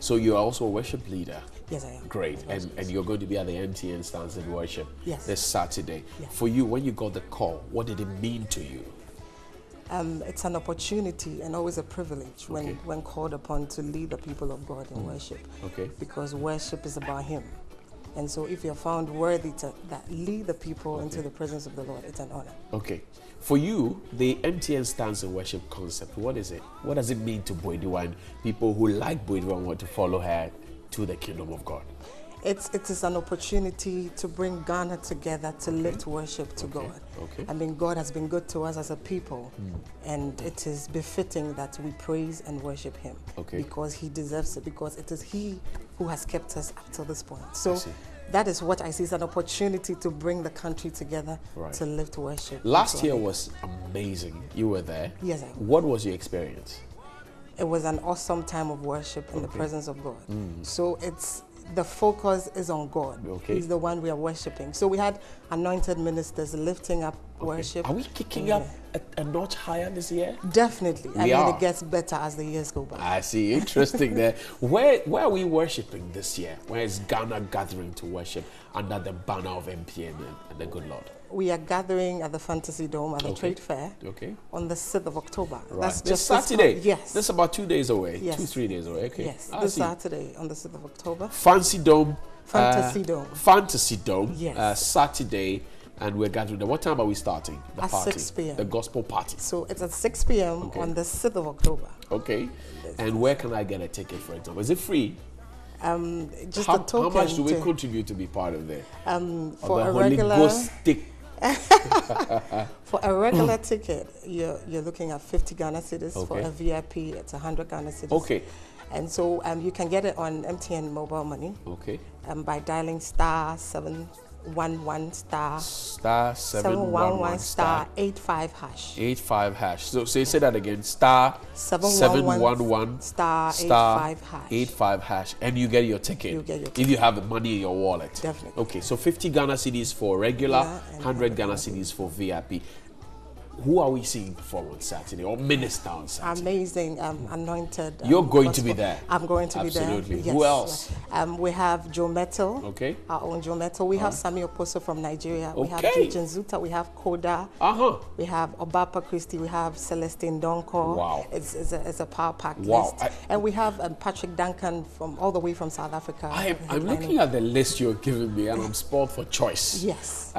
So you're also a worship leader? Yes, I am. Great. And you're going to be at the MTN Stands in Worship this Saturday. Yes. For you, when you got the call, what did it mean to you? It's an opportunity and always a privilege when called upon to lead the people of God in worship. Okay. Because worship is about Him. And so if you're found worthy to lead the people into the presence of the Lord, it's an honor. Okay. For you, the MTN Stands in Worship concept, what is it? What does it mean to Boydiwa and people who like Boydiwa and want to follow her to the kingdom of God? It is an opportunity to bring Ghana together to lift worship to God. Okay. I mean, God has been good to us as a people, and it is befitting that we praise and worship Him because He deserves it, because it is He who has kept us up till this point. So that is what I see as an opportunity to bring the country together to lift worship. Last year was amazing. You were there. Yes, I was. What was your experience? It was an awesome time of worship in the presence of God. So the focus is on God. He's the one we are worshiping. So we had anointed ministers lifting up worship. Are we kicking up a notch higher this year? Definitely. I mean, it gets better as the years go by. I see. Interesting there. Where are we worshiping this year? Where is Ghana gathering to worship under the banner of MPN and the good Lord? We are gathering at the Fantasy Dome at the Trade Fair on the 6th of October. Right. That's this just Saturday? Yes. That's about 2 days away. Yes. 2-3 days away. Okay. Yes. This Saturday on the 6th of October. Fancy Dome. Fantasy Dome. Fantasy Dome. Yes. Saturday. And we're gathering there. What time are we starting? The at party. 6 p.m. The gospel party. So it's at 6 p.m. on the 6th of October. Okay. And where can I get a ticket, for example? Is it free? Just a token. How much do we contribute to be part of there? For a Holy regular Ghost stick. For a regular ticket, you're looking at 50 Ghana cedis. For a VIP, it's 100 Ghana cedis. Okay. And so you can get it on MTN mobile money. Okay. By dialing *711 *711 *85 hash. 85 hash. So say that again. *711 *85 hash, and you get your ticket. You get your ticket. If you have the money in your wallet. Definitely. Okay. So 50 Ghana cedis for regular, 100 Ghana cedis for VIP. Who are we seeing perform on Saturday or minister on Saturday? Amazing, anointed. You're going to be there. I'm going to be there. Absolutely. Yes. Who else? We have Joe Metal. Okay. Our own Joe Metal. We have Sami Oposo from Nigeria. We have Okay. Jujin Zuta. We have Koda. We have Obapa Christie. We have Celestine Donko. Wow. It's a power pack Wow. list. And we have Patrick Duncan from all the way from South Africa. I'm looking at the list you're giving me, and I'm spoiled for choice. Yes.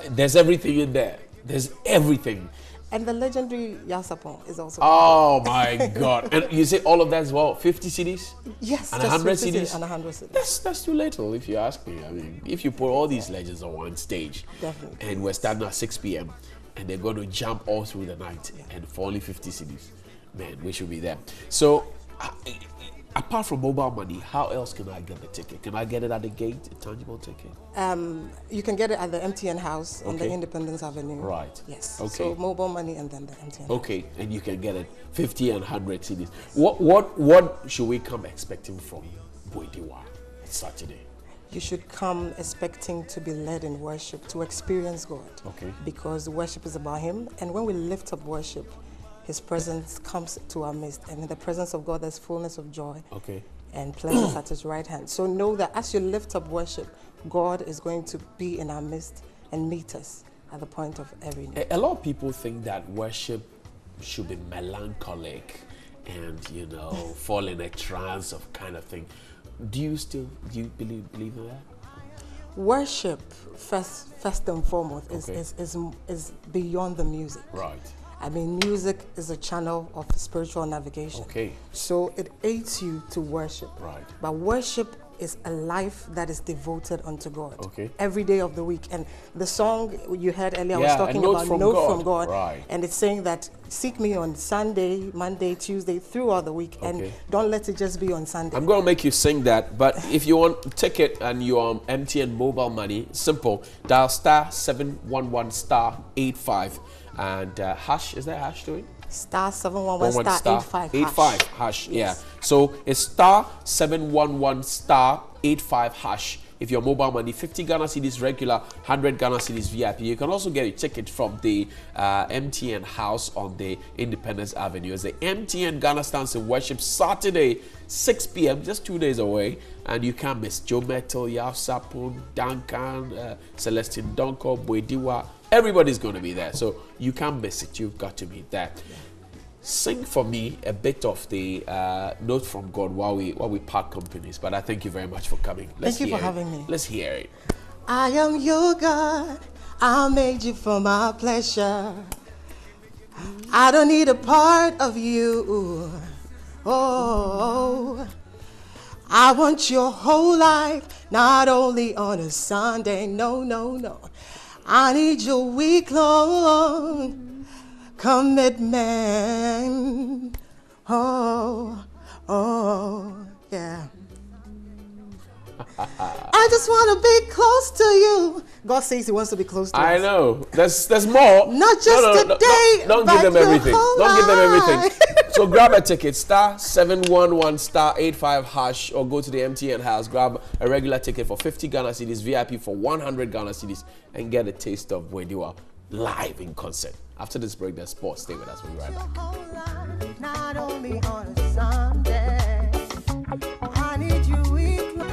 There's everything in there. There's everything. And the legendary Yasapon is also. Oh my God! And you say all of that as well? 50 CDs? Yes. And 100 CDs? And 100 CDs. That's too little, if you ask me. I mean, if you put all these legends on one stage, definitely, and we're starting at 6 p.m. and they're going to jump all through the night, and for only 50 CDs, man, we should be there. So, apart from mobile money, how else can I get the ticket? Can I get it at the gate, a tangible ticket? You can get it at the MTN house on the Independence Avenue. Right. Yes. Okay. So mobile money and then the MTN. Okay, and you can get it 50 and 100 CDs. What should we come expecting from Boydiwa Saturday? You should come expecting to be led in worship, to experience God. Okay. Because worship is about Him, and when we lift up worship, His presence comes to our midst, and in the presence of God there's fullness of joy. Okay. And pleasures at His right hand. So know that as you lift up worship, God is going to be in our midst and meet us at the point of every need. A lot of people think that worship should be melancholic and, fall in a trance of kind of thing. Do you believe in that? Worship, first and foremost, is beyond the music. Right. I mean, music is a channel of spiritual navigation. Okay. So it aids you to worship. Right. But worship is a life that is devoted unto God. Okay. Every day of the week. And the song you heard earlier was talking note about from note God. from God. Right. And it's saying that seek me on Sunday, Monday, Tuesday, throughout the week. Okay. And don't let it just be on Sunday. I'm going to make you sing that, but if you want a ticket and you're on MTN mobile money, simple. Dial star 711 star 85 and hash. Is there a hash to it? Star 711 star 85 85 hash. Yeah. So it's star 711 star 85 hash. If your mobile money, 50 Ghana cedis regular, 100 Ghana cedis VIP. You can also get a ticket from the MTN house on the Independence Avenue. It's the MTN Ghana Stands in Worship Saturday, 6 p.m., just 2 days away. And you can't miss Joe Metal, Yaf Sapun, Duncan, Celestine Donko, Boediwa. Everybody's going to be there. So you can't miss it. You've got to be there. Sing for me a bit of the note from God while we part companies. But I thank you very much for coming. Thank you for having me. Let's hear it. I am your God. I made you for my pleasure. I don't need a part of you. Oh, I want your whole life, not only on a Sunday. No, no, no. I need your week-long commitment. Oh, yeah. I just want to be close to you. God says he wants to be close to us. I know. There's more. Not just today, don't but give them everything. Don't give them everything. life. So grab a ticket, star 711 star 85 hash, or go to the MTN house, grab a regular ticket for 50 Ghana cedis, VIP for 100 Ghana cedis, and get a taste of Boediwa live in concert. After this break, there's sports. Stay with us. We'll be right back. Not only on a Sunday, I need you weekly.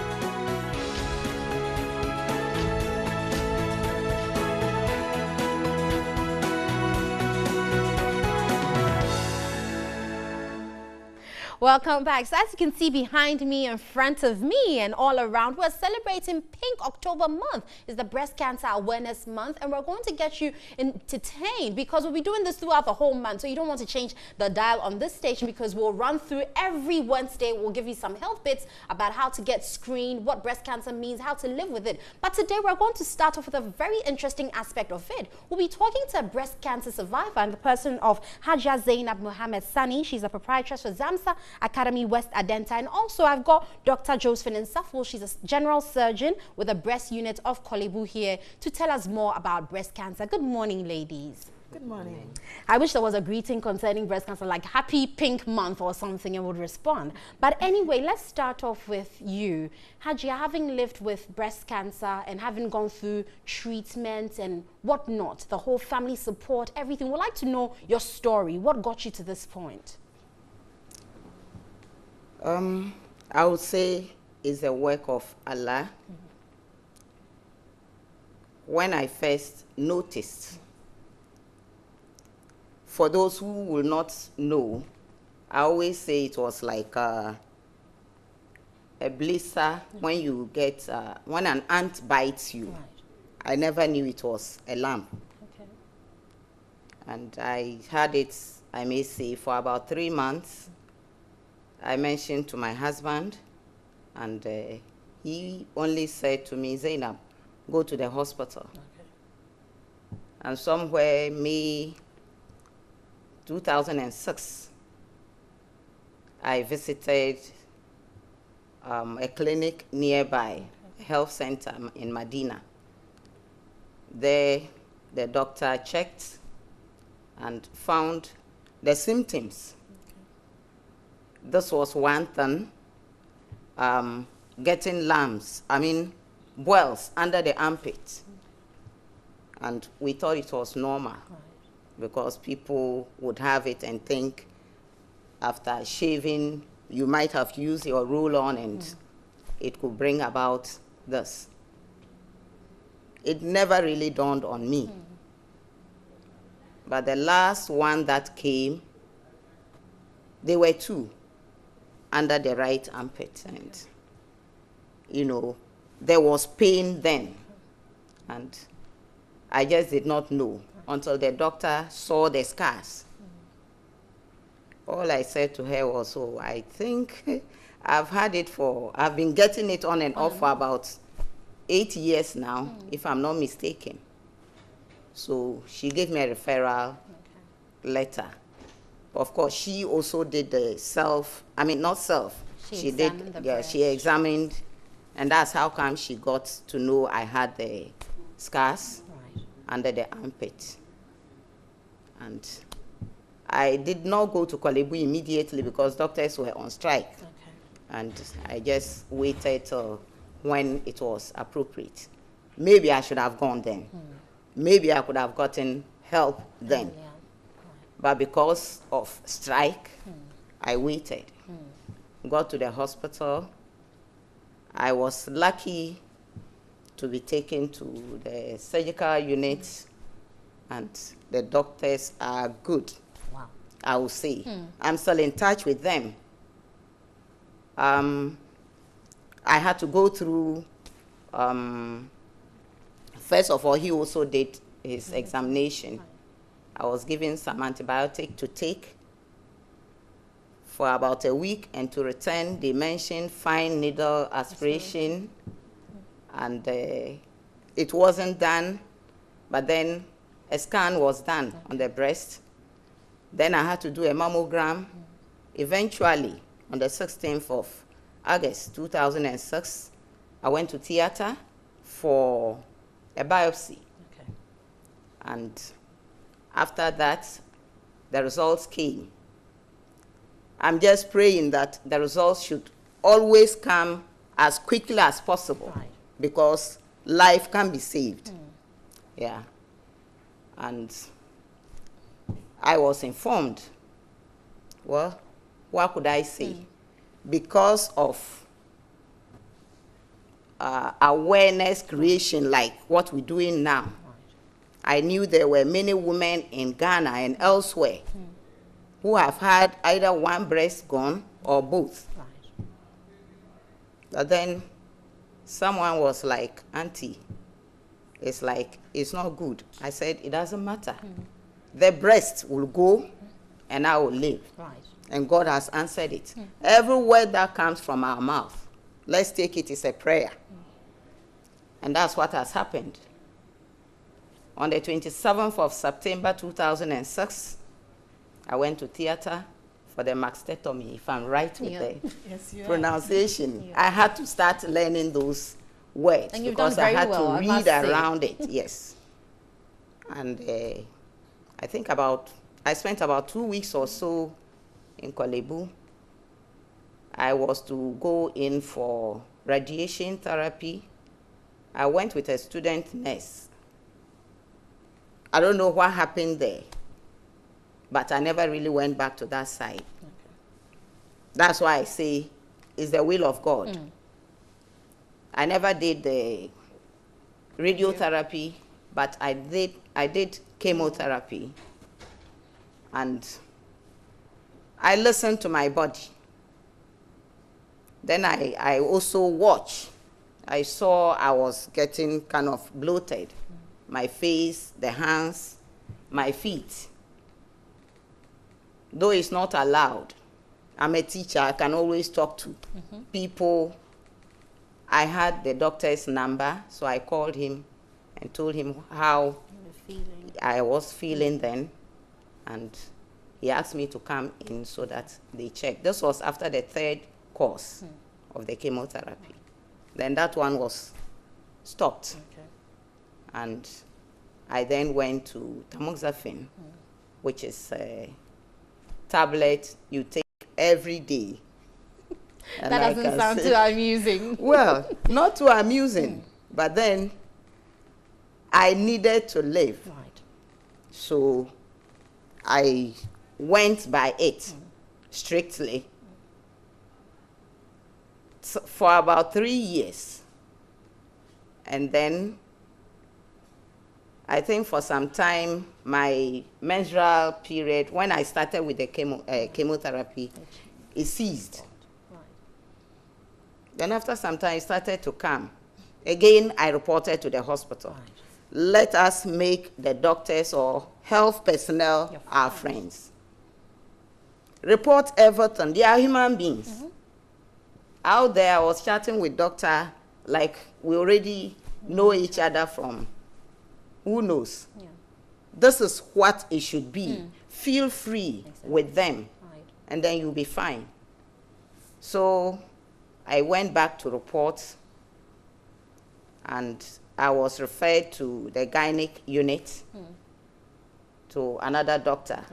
Welcome back. So as you can see behind me, in front of me, and all around, we're celebrating Pink October month. It's the Breast Cancer Awareness Month, and we're going to get you entertained because we'll be doing this throughout the whole month. So you don't want to change the dial on this station because we'll run through every Wednesday. We'll give you some health bits about how to get screened, what breast cancer means, how to live with it. But today we're going to start off with a very interesting aspect of it. We'll be talking to a breast cancer survivor and the person of Hajia Zainab Mohammed Sani. She's a proprietress for Zamsa Academy West Adenta, and also I've got Dr. Josephine Nsaful. She's a general surgeon with a breast unit of Kolebu here to tell us more about breast cancer. Good morning, ladies. Good morning. I wish there was a greeting concerning breast cancer, like Happy Pink Month or something, and would respond. But anyway, let's start off with you. Hajia, having lived with breast cancer and having gone through treatment and whatnot, the whole family support, everything, we'd like to know your story. What got you to this point? I would say it's a work of Allah. When I first noticed, for those who will not know, I always say it was like a blister when you get, when an ant bites you. Right. I never knew it was a lump. Okay. And I had it, I may say, for about 3 months. I mentioned to my husband, and he only said to me, Zainab, go to the hospital. Okay. And somewhere May 2006, I visited a clinic nearby, a health center in Medina. There, the doctor checked and found the symptoms. This was one thing, getting lumps, boils under the armpit. And we thought it was normal because people would have it and think after shaving, you might have used your roll-on and it could bring about this. It never really dawned on me. But the last one that came, there were 2. Under the right armpit, and there was pain then, and I just did not know until the doctor saw the scars. All I said to her was, oh, I think I've been getting it on and off for about 8 years now, if I'm not mistaken. So she gave me a referral letter. Of course, she also did the she examined, and that's how come she got to know I had the scars under the armpit. And I did not go to Korle Bu immediately because doctors were on strike. And I just waited till when it was appropriate. Maybe I should have gone then. Maybe I could have gotten help then. But because of strike, I waited. Got to the hospital. I was lucky to be taken to the surgical unit, and the doctors are good. Wow. I will say. I'm still in touch with them. I had to go through, first of all, he also did his examination. I was given some antibiotic to take for about a week, and to return, they mentioned fine needle aspiration, and it wasn't done, but then a scan was done on the breast. Then I had to do a mammogram. Eventually, on the 16th of August 2006, I went to theater for a biopsy. And after that, the results came. I'm just praying that the results should always come as quickly as possible, because life can be saved. Yeah. And I was informed. Well, what could I say? Because of awareness creation like what we're doing now, I knew there were many women in Ghana and elsewhere who have had either one breast gone or both. But then someone was like, Auntie, it's like, it's not good. I said, it doesn't matter. The breast will go and I will live. And God has answered it. Every word that comes from our mouth, let's take it as a prayer. And that's what has happened. On the 27th of September 2006, I went to theater for the mastectomy, if I'm right with the pronunciation. I had to start learning those words because I had to read around it. Yes. And I spent about 2 weeks or so in Korle Bu. I was to go in for radiation therapy. I went with a student nurse. I don't know what happened there, but I never really went back to that side. That's why I say it's the will of God. I never did the radiotherapy, but I did chemotherapy. And I listened to my body. Then I also watched. I saw I was getting kind of bloated. My face, the hands, my feet. Though it's not allowed, I'm a teacher, I can always talk to people. I had the doctor's number, so I called him and told him how I was feeling then. And he asked me to come in so that they checked. This was after the 3rd course of the chemotherapy. Then that one was stopped. And I then went to tamoxifen, which is a tablet you take every day. And that doesn't sound too amusing. Well, not too amusing, but then I needed to live. So I went by it strictly for about 3 years. And then I think for some time, my menstrual period, when I started with the chemotherapy, it ceased. Then after some time, it started to come. Again, I reported to the hospital. let us make the doctors or health personnel our friends. Report everything. They are human beings. Out there, I was chatting with doctor, like we already know each other from who knows. This is what it should be. Feel free with them, and then you'll be fine. So I went back to report, and I was referred to the gynec unit to another doctor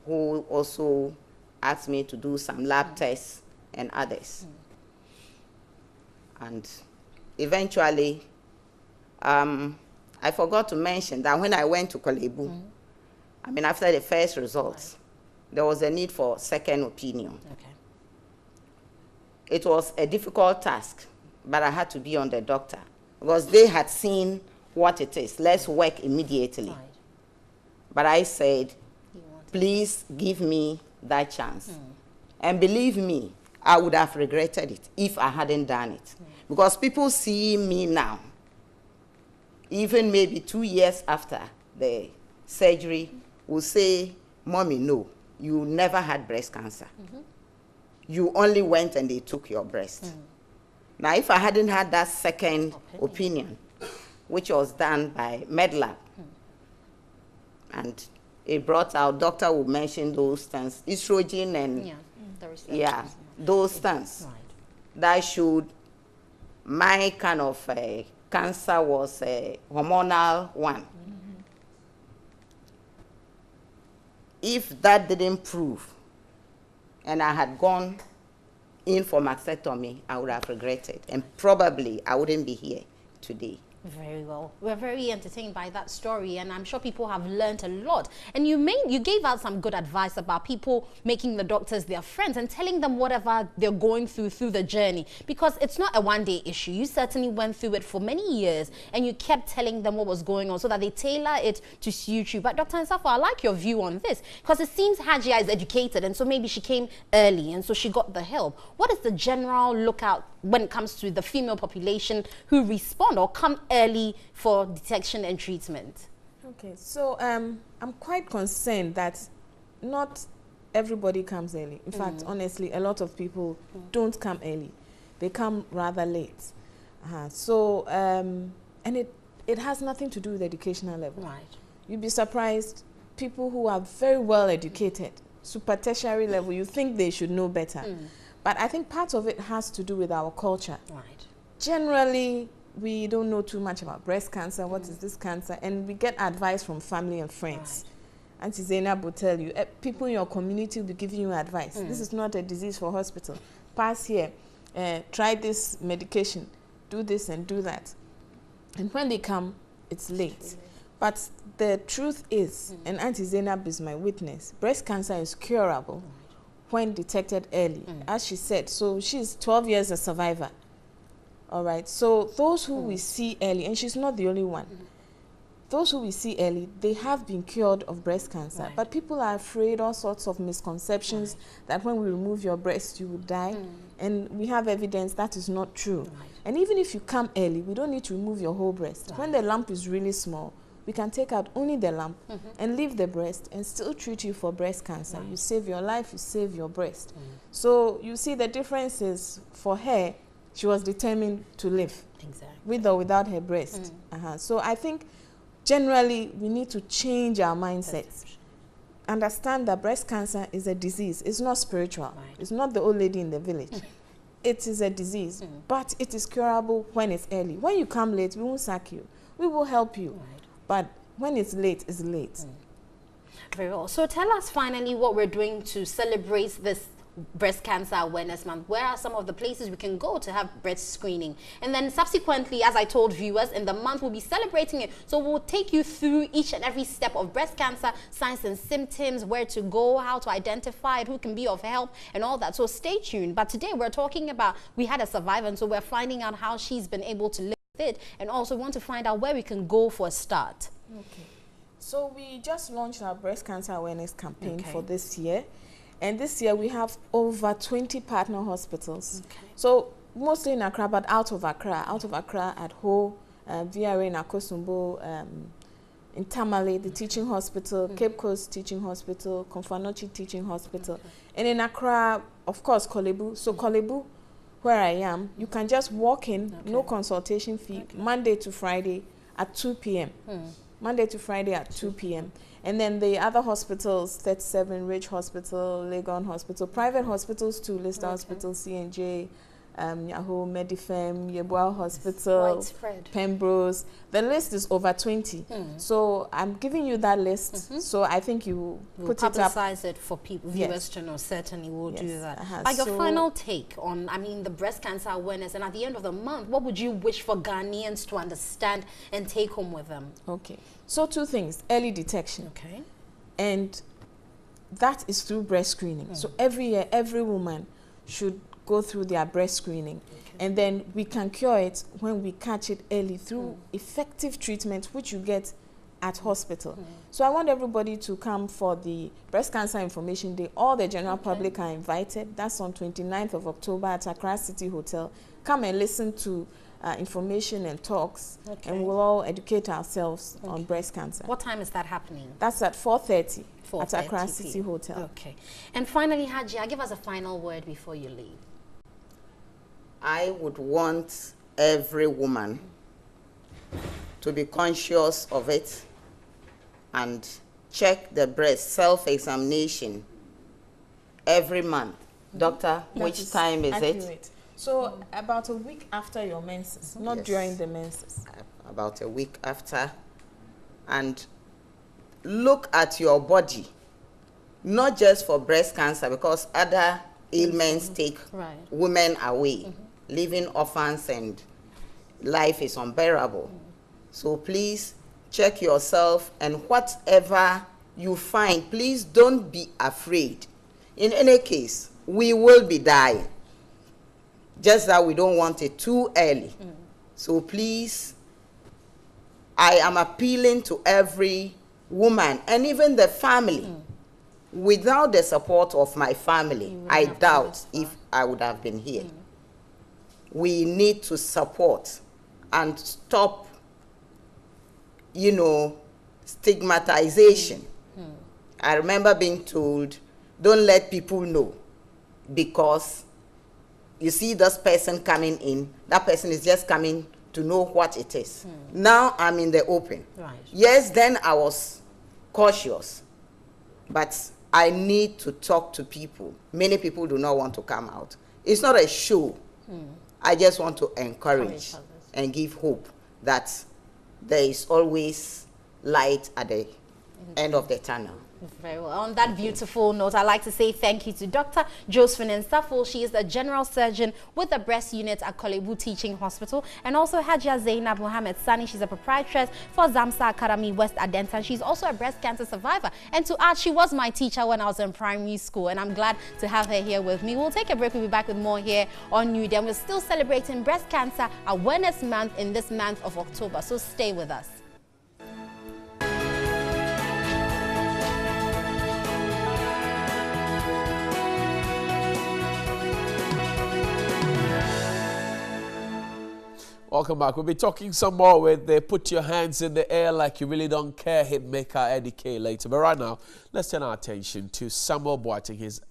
who also asked me to do some lab tests and others. And eventually, I forgot to mention that when I went to Kolebu, I mean, after the first results, there was a need for second opinion. It was a difficult task, but I had to be on the doctor because they had seen what it is. Let's work immediately. But I said, please give me that chance. And believe me, I would have regretted it if I hadn't done it. Because people see me now, even maybe 2 years after the surgery, will say, Mommy, no, you never had breast cancer. You only went and they took your breast. Now, if I hadn't had that second opinion, which was done by MedLab, and it brought out, doctor will mention those things, estrogen and those things that showed my kind of cancer was a hormonal one. If that didn't prove, and I had gone in for mastectomy, I would have regretted, and probably I wouldn't be here today. Very well. We're very entertained by that story, and I'm sure people have learned a lot. And you gave out some good advice about people making the doctors their friends and telling them whatever they're going through the journey, because it's not a one-day issue. You certainly went through it for many years, and you kept telling them what was going on so that they tailor it to suit you. But Dr. Nsafo, I like your view on this, because it seems Hajia is educated, and so maybe she came early, and so she got the help. What is the general lookout when it comes to the female population who respond or come early for detection and treatment? Okay, so I'm quite concerned that not everybody comes early. In fact, honestly, a lot of people don't come early. They come rather late. And it has nothing to do with educational level. You'd be surprised, people who are very well educated, super tertiary level, you think they should know better. But I think part of it has to do with our culture. Generally, we don't know too much about breast cancer. What is this cancer? And we get advice from family and friends. Auntie Zainab will tell you, people in your community will be giving you advice. This is not a disease for hospital. Pass here, try this medication, do this and do that. And when they come, it's late. But the truth is, and Auntie Zainab is my witness, breast cancer is curable when detected early, as she said. So she's 12 years a survivor. All right, so those who we see early, and she's not the only one, those who we see early, they have been cured of breast cancer. But people are afraid, all sorts of misconceptions, that when we remove your breast, you will die. And we have evidence that is not true. And even if you come early, we don't need to remove your whole breast. When the lump is really small, we can take out only the lump and leave the breast and still treat you for breast cancer. You save your life, you save your breast. So you see the difference is, for her, she was determined to live, with or without her breast. So I think generally we need to change our mindsets. Understand that breast cancer is a disease. It's not spiritual. It's not the old lady in the village. It is a disease, but it is curable when it's early. When you come late, we won't sack you. We will help you. But when it's late, it's late. Very well. So tell us finally what we're doing to celebrate this Breast Cancer Awareness Month. Where are some of the places we can go to have breast screening? And then subsequently, as I told viewers, in the month we'll be celebrating it. So we'll take you through each and every step of breast cancer, signs and symptoms, where to go, how to identify it, who can be of help, and all that. So stay tuned. But today we're talking about, we had a survivor, and so we're finding out how she's been able to live with it, and also want to find out where we can go for a start. Okay. So we just launched our breast cancer awareness campaign for this year. And this year we have over 20 partner hospitals. So mostly in Accra, but out of Accra at Ho, VRA in Akosumbo, in Tamale, the teaching hospital, Cape Coast Teaching Hospital, Konfanochi Teaching Hospital, and in Accra, of course, Kolebu. So Kolebu, where I am, you can just walk in, no consultation fee, Monday to Friday at 2 p.m. Monday to Friday at 2 p.m. And then the other hospitals, 37 Ridge Hospital, Legon Hospital, private hospitals too, Lister Hospital, C&J, Yahoo, Medifem, Yeboah Hospital, Pembrose. The list is over 20. So I'm giving you that list. So I think you put it up. Publicize it for people, viewers to know. Certainly we'll do that. Like your final take on, I mean, the breast cancer awareness, and at the end of the month, what would you wish for Ghanaians to understand and take home with them? Okay. So 2 things. Early detection. Okay. And that is through breast screening. So every year, every woman should go through their breast screening. And then we can cure it when we catch it early through effective treatment, which you get at hospital. So I want everybody to come for the Breast Cancer Information Day. All the general public are invited. That's on 29th of October at Accra City Hotel. Come and listen to information and talks, and we'll all educate ourselves on breast cancer. What time is that happening? That's at 4:30 at Accra City Hotel. Okay. And finally, Hajia, give us a final word before you leave. I would want every woman to be conscious of it and check the breast self-examination every month. Doctor, which time is it? So about a week after your menses, not during the menses. About a week after. And look at your body, not just for breast cancer, because other ailments take women away, leaving orphans, and life is unbearable. So please check yourself, and whatever you find, please don't be afraid. In any case, we will be dying. Just that we don't want it too early. So please, I am appealing to every woman and even the family. Without the support of my family, I doubt if I would have been here. We need to support and stop, you know, stigmatization. I remember being told, don't let people know, because you see this person coming in, that person is just coming to know what it is. Now I'm in the open. Yes, then I was cautious, but I need to talk to people. Many people do not want to come out. It's not a show. I just want to encourage and give hope that there is always light at the end of the tunnel. Very well. On that beautiful note, I'd like to say thank you to Dr. Josephine Nsafo. She is the general surgeon with the breast unit at Kolebu Teaching Hospital. And also Hajia Zainab Mohammed Sani. She's a proprietress for Zamsa Academy West Adenta. She's also a breast cancer survivor. And to add, she was my teacher when I was in primary school. And I'm glad to have her here with me. We'll take a break. We'll be back with more here on Newday. And we're still celebrating Breast Cancer Awareness Month in this month of October. So stay with us. Welcome back. We'll be talking some more with the Put Your Hands in the Air Like You Really Don't Care hit maker Eddie K later. But right now, let's turn our attention to Samuel Boateng. He's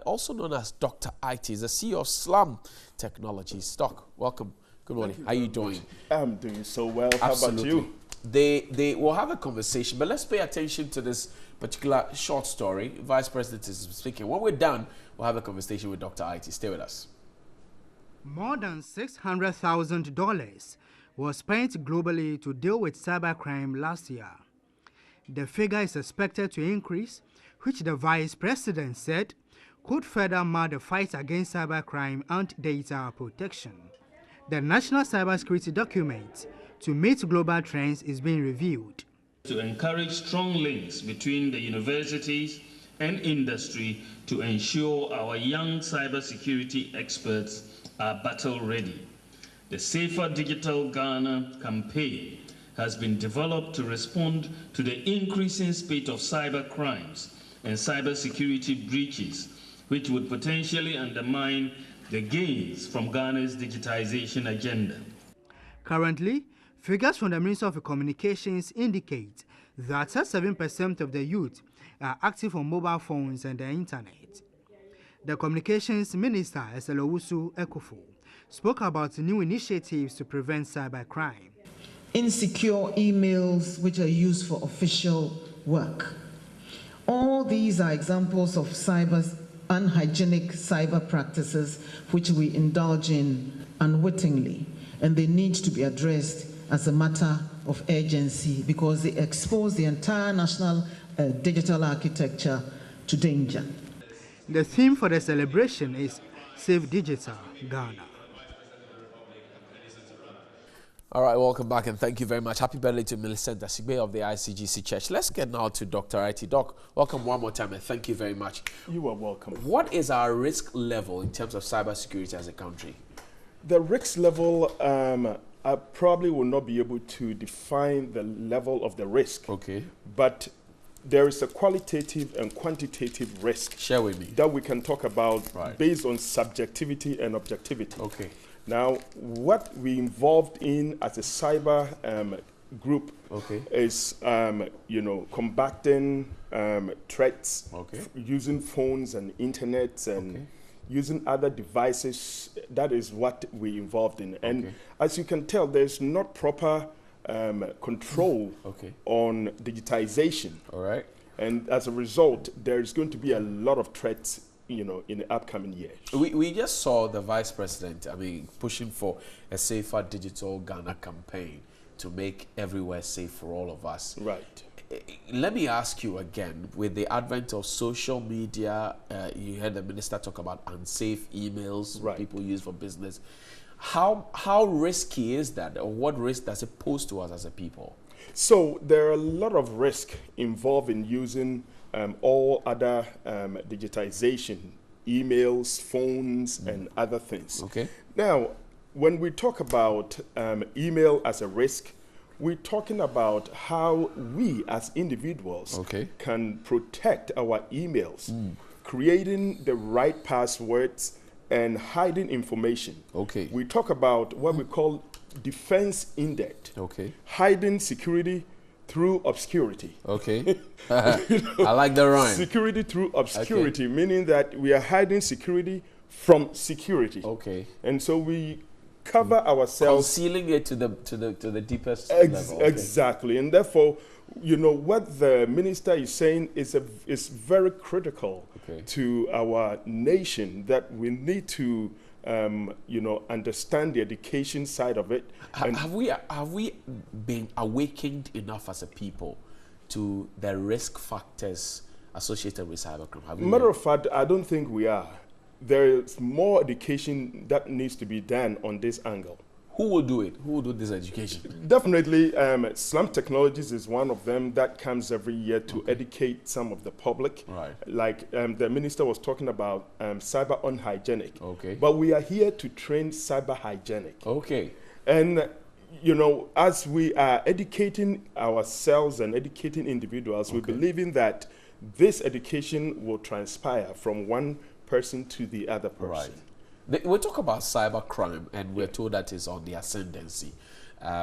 also known as Dr. IT. He's the CEO of Slam Technologies. Doc, welcome. Good morning. How are you doing? I'm doing so well. Absolutely. How about you? They will have a conversation, but let's pay attention to this particular short story. Vice President is speaking. When we're done, we'll have a conversation with Dr. IT. Stay with us. More than $600,000 was spent globally to deal with cybercrime last year. The figure is expected to increase, which the Vice President said could further mar the fight against cybercrime and data protection. The National Cybersecurity Document to meet global trends is being reviewed. To encourage strong links between the universities and industry to ensure our young cybersecurity experts are battle ready. The Safer Digital Ghana campaign has been developed to respond to the increasing spate of cyber crimes and cybersecurity breaches, which would potentially undermine the gains from Ghana's digitization agenda. Currently, Figures from the Ministry of Communications indicate that 7% of the youth are active on mobile phones and the internet. The Communications Minister, Eselowusu Ekofo, spoke about new initiatives to prevent cybercrime. Insecure emails which are used for official work. All these are examples of unhygienic cyber practices which we indulge in unwittingly, and they need to be addressed as a matter of urgency because they expose the entire national digital architecture to danger. The theme for the celebration is Save Digital Ghana. All right, welcome back and thank you very much. Happy birthday to Millicent Asigbe of the ICGC Church. Let's get now to Dr. IT. Doc, welcome one more time and thank you very much. You are welcome. What is our risk level in terms of cybersecurity as a country? The risk level, I probably will not be able to define the level of the risk. Okay. But there is a qualitative and quantitative risk. Share with me. That we can talk about based on subjectivity and objectivity. Okay. Now, what we involved in as a cyber group is, combating threats using phones and internet and using other devices. That is what we involved in. And as you can tell, there's not proper control on digitization. All right. And as a result, there's going to be a lot of threats in the upcoming years. We just saw the Vice President, pushing for a safer digital Ghana campaign to make everywhere safe for all of us. Right. Let me ask you again, with the advent of social media, you heard the minister talk about unsafe emails people use for business. How risky is that, or what risk does it pose to us as a people? So there are a lot of risk involved in using all other digitization, emails, phones, and other things. Okay. Now, when we talk about email as a risk, we're talking about how we as individuals can protect our emails, creating the right passwords and hiding information. Okay. We talk about what we call defense in depth. Okay. Hiding security through obscurity. Okay. I like the rhyme. Security through obscurity, meaning that we are hiding security from security. Okay. And so we cover ourselves, concealing it to the deepest level. Exactly. And therefore, what the minister is saying is very critical to our nation, that we need to understand the education side of it. Have we been awakened enough as a people to the risk factors associated with cybercrime? Matter of fact, I don't think we are. There is more education that needs to be done on this angle. Who will do it? Who will do this education? Definitely, Slum Technologies is one of them that comes every year to educate some of the public. Right. Like the minister was talking about cyber unhygienic. Okay. But we are here to train cyber hygienic. Okay. And as we are educating ourselves and educating individuals, we're believing that this education will transpire from one person to the other person. Right. We talk about cybercrime, and we're told that is on the ascendancy.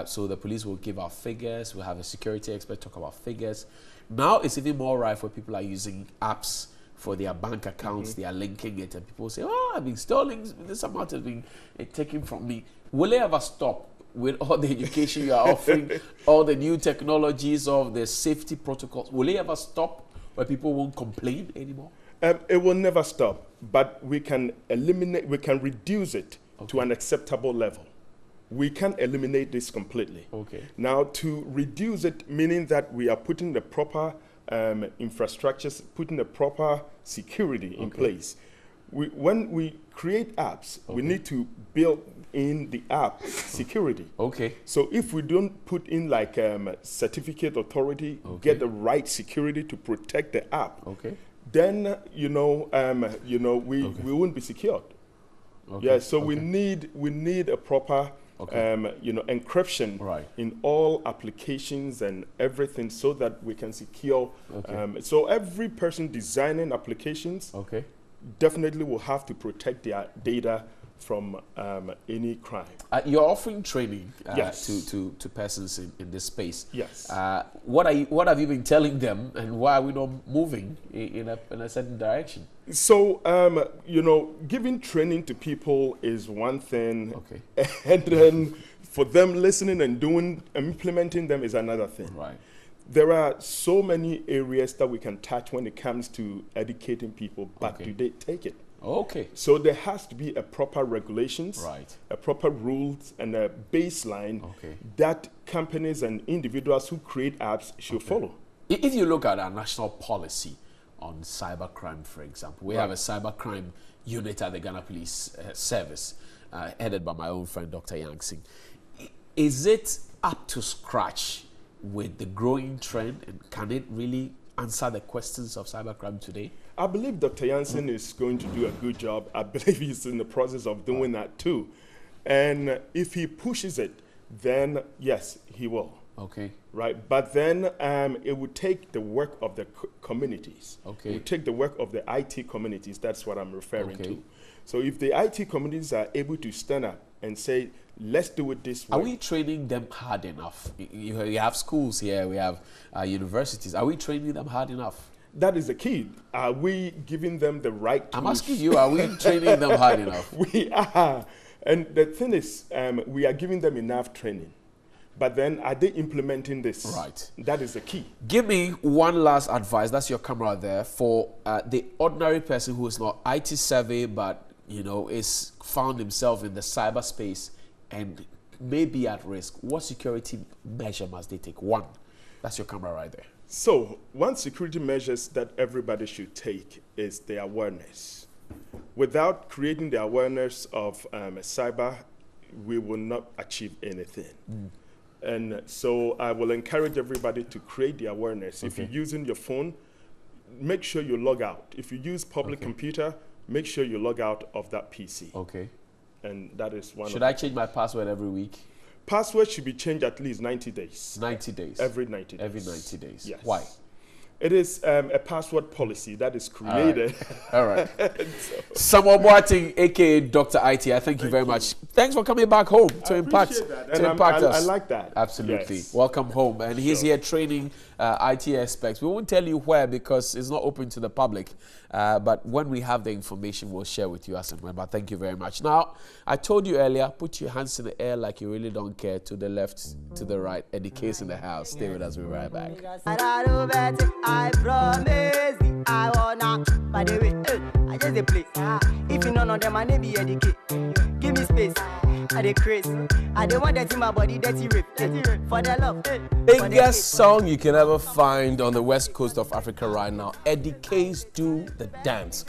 So the police will give out figures. We'll have a security expert talk about figures. Now it's even more rife where people are using apps for their bank accounts. They are linking it, and people say, "Oh, I've been stealing. This amount has been taken from me." Will it ever stop with all the education you are offering, all the new technologies of the safety protocols? Will it ever stop where people won't complain anymore? It will never stop, but we can reduce it to an acceptable level. We can't eliminate this completely. Okay. Now, to reduce it, meaning that we are putting the proper infrastructures, putting the proper security in place. When we create apps, we need to build in the app security. Okay. So if we don't put in like certificate authority, get the right security to protect the app, then we won't be secured. Yeah. So we need a proper encryption in all applications and everything, so that we can secure. So every person designing applications definitely will have to protect their data from any crime. You're offering training yes. to persons in this space. Yes. What have you been telling them, and why are we not moving in a certain direction? So, you know, giving training to people is one thing, and then for them listening and implementing them is another thing. Right. There are so many areas that we can touch when it comes to educating people, but do they take it? Okay. So there has to be a proper regulations, right, a proper rules, and a baseline that companies and individuals who create apps should follow. If you look at our national policy on cybercrime, for example, we have a cybercrime unit at the Ghana Police Service, headed by my own friend, Dr. Yangsing. Is it up to scratch with the growing trend, and can it really answer the questions of cybercrime today? I believe Dr. Jansen is going to do a good job. I believe he's in the process of doing that too. And if he pushes it, then yes, he will. Okay. Right, but then it would take the work of the communities. Okay. It would take the work of the IT communities. That's what I'm referring to. So if the IT communities are able to stand up and say, let's do it this way. Are we training them hard enough? You have schools here, we have universities. Are we training them hard enough? That is the key. Are we giving them the right tools? I'm asking you, are we training them hard enough? We are. And the thing is, we are giving them enough training. But then, are they implementing this? Right. That is the key. Give me one last advice, that's your camera there, for the ordinary person who is not IT savvy, but, you know, is found himself in the cyberspace and may be at risk. What security measure must they take? One. That's your camera right there. So, one security measures that everybody should take is the awareness. Without creating the awareness of cyber, we will not achieve anything. And so I will encourage everybody to create the awareness. If you're using your phone, make sure you log out. If you use public computer, make sure you log out of that PC. Okay. And that is one. Should I change my password every week? Password should be changed at least 90 days. 90 days? Every 90 days. Every 90 days. Yes. Why? It is a password policy that is created. All right. Samuel Boateng, a.k.a. Dr. IT, I thank you very much. Thanks for coming back home to impact us. I like that. Absolutely. Yes. Welcome home. And he's here training IT experts. We won't tell you where because it's not open to the public. But when we have the information, we'll share with you as and when. But thank you very much. Now, I told you earlier, put your hands in the air like you really don't care. To the left, to the right. Eddie K's in the house. Stay with us. We'll be right back. I promise I wanna. By the way, I just play. If you know none of them, I name be Eddie K. Give me space. I dey crazy. I don't want that in my body, dirty rape. For the love. Biggest song you can ever find on the west coast of Africa right now. Eddie K's Do the Dance.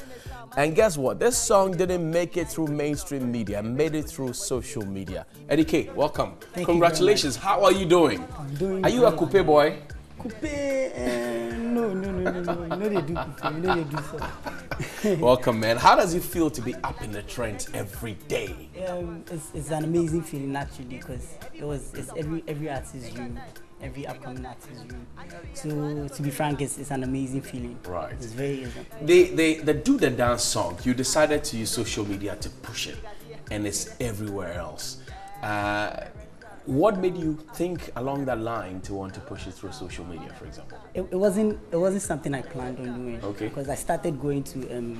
And guess what? This song didn't make it through mainstream media, made it through social media. Eddie K, welcome. Congratulations. How are you doing? I'm doing Are you a coupe boy? Coupe? No. You know they do coupe. You know they do so. Welcome, man. How does it feel to be up in the trends every day? It's an amazing feeling actually, because it's every artist's dream, every upcoming artist's dream. So to be frank, it's an amazing feeling. Right. It's very. The Do the Dance song, you decided to use social media to push it, and it's everywhere else. What made you think along that line to want to push it through social media, for example? It wasn't something I planned on doing. Okay. Because I started going to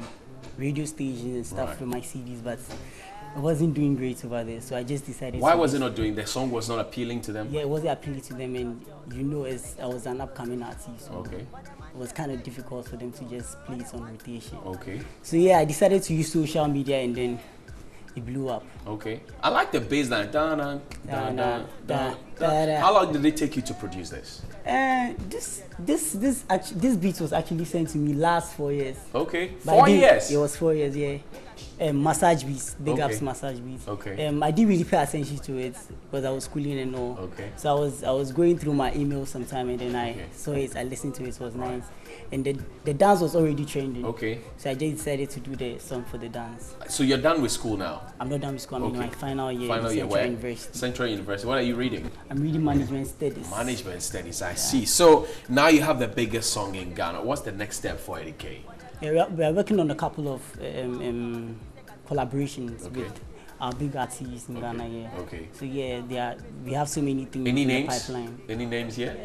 radio stations and stuff for my CDs, but it wasn't doing great over there. So I just decided. Why was it not doing? The song was not appealing to them. Yeah, it wasn't appealing to them, and you know, as I was an upcoming artist. So okay. It was kind of difficult for them to just play it on rotation. Okay. So yeah, I decided to use social media, and then it blew up. Okay. I like the bass line. How long did it take you to produce this? This beat was actually sent to me last 4 years. Okay. 4 years? It was 4 years, yeah. Massage beats, big ups massage beats. Okay. I didn't really pay attention to it because I was schooling and all. Okay. So I was going through my emails sometime, and then I saw it, I listened to it, it was nice. And the dance was already trending. Okay. So I just decided to do the song for the dance. So you're done with school now? I'm not done with school. I'm in my final year Final in year Central where? University. Central University. What are you reading? I'm reading management studies. Management studies, I see. So now you have the biggest song in Ghana. What's the next step for Eddie K? Yeah, we are working on a couple of collaborations big artists in Ghana. Yeah. Okay. So yeah, we have so many things Any in names? the pipeline. Any names yet?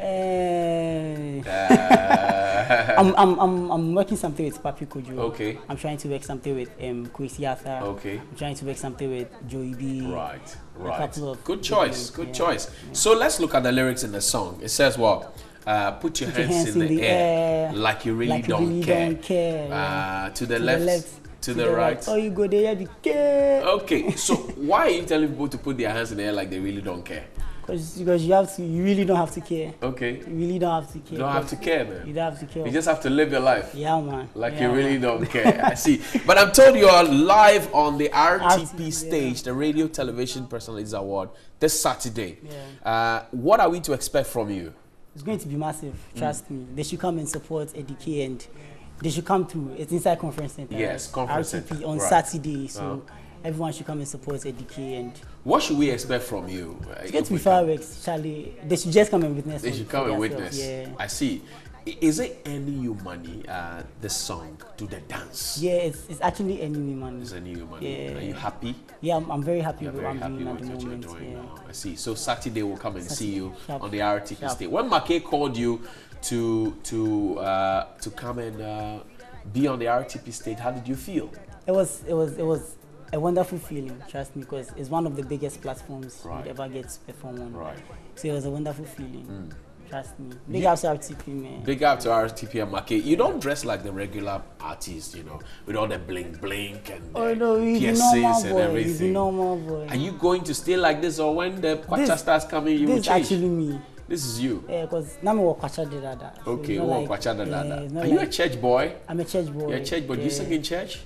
I'm working something with Papi Kojo. Okay. I'm trying to work something with Kwesi Arthur. Okay. I'm trying to work something with Joey B. Right. A couple of good choice. Good choice. So let's look at the lyrics in the song. It says what? Put your hands in the air like you really don't care. To the left. To the right. Oh, you go there, you care. Okay, so why are you telling people to put their hands in the air like they really don't care? Because you really don't have to care. Okay. You really don't have to care. You don't have to care, man. You don't have to care. You just have to live your life. Yeah, man. Like you really don't care. I see. But I'm told you are live on the RTP stage, the Radio Television Personalities Award, this Saturday. Yeah. What are we to expect from you? It's going to be massive. Trust me. They should come and support EDK and they should come through. It's inside Conference Center. Yes, Conference RTP Center. on Saturday. So everyone should come and support EDK. And what should we expect from you? It's going to be fireworks, Charlie. They should just come and witness. They should come and witness. Yeah. I see. Is it earning you money, the song, to the dance? Yeah, it's actually earning me money. It's earning you money. Yeah. Are you happy? Yeah, I'm very happy You're with very what I'm happy doing at with the what moment. you're doing Yeah. now. I see. So Saturday we'll come and see you on the RTP Sharp. stage. When Make called you to come and be on the RTP stage, how did you feel? It was a wonderful feeling, trust me, because it's one of the biggest platforms you ever get to perform on. Right. So it was a wonderful feeling. Trust me. Big up to RTP, man. Big up to RTP and Make. You don't dress like the regular artist, you know, with all the blink and piercings and everything. Normal boy. Are you going to stay like this, or when the kwacha starts coming, you will change? This is actually me. This is you. Yeah, because now I'm kwacha dada. Okay, kwacha dada. Are you a church boy? I'm a church boy. You're a church boy. Do you sing in church?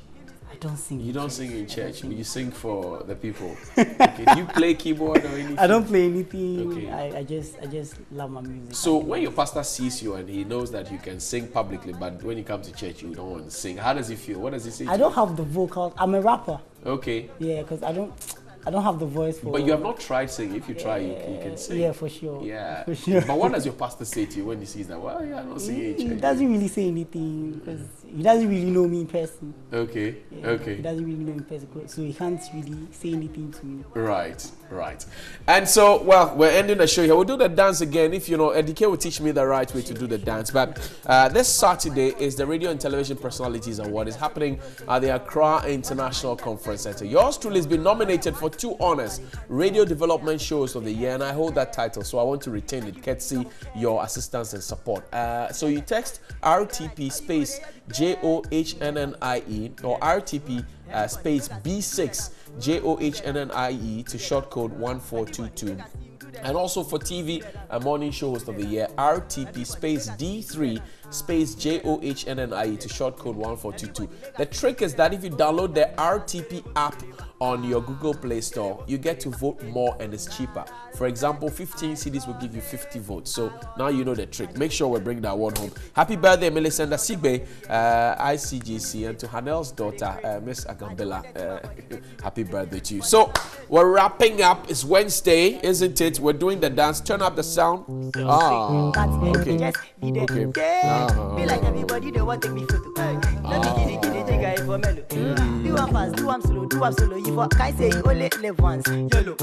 I don't sing. You don't sing in church, but you sing for the people. Okay. Do you play keyboard or anything? I don't play anything. Okay. I just love my music. So when your pastor sees you and he knows that you can sing publicly, but when you come to church you don't want to sing, how does he feel? What does he say? I don't have the vocals. I'm a rapper. Okay. Yeah, because I don't have the voice for. But you have not tried singing. If you try, you can sing. Yeah, for sure. Yeah. For sure. But what does your pastor say to you when he sees that? Well, yeah, I'm not singing in church. He doesn't really say anything because he doesn't really know me in person. Okay. Yeah, okay. He doesn't really know me in person, so he can't really say anything to me. Right. Right. And so, well, we're ending the show here. We'll do the dance again. If you know, EDK will teach me the right way to do the dance. But this Saturday is the Radio and Television Personalities Award. It's happening at the Accra International Conference Center. Yours truly has been nominated for 2 honors, Radio Development Shows of the Year, and I hold that title, so I want to retain it, courtesy your assistance and support. So you text RTP space JOHNNIE or RTP space B6 JOHNNIE to short code 1422. And also for TV and morning show host of the year, RTP space D3 space JOHNNIE to short code 1422. The trick is that if you download the RTP app on your Google Play Store, you get to vote more and it's cheaper. For example, 15 CDs will give you 50 votes. So now you know the trick. Make sure we bring that one home. Happy birthday, Millicent Sigbe, ICGC, and to Hanel's daughter, Miss Agambela. Happy birthday to you. So we're wrapping up. It's Wednesday, isn't it? We're doing the dance. Turn up the sound. Okay. Okay. Be like everybody, they want to take me photo. Let me get it, guy for mellow. Do I'm fast, do I'm slow, do I'm solo. You for I say you only live once. YOLO.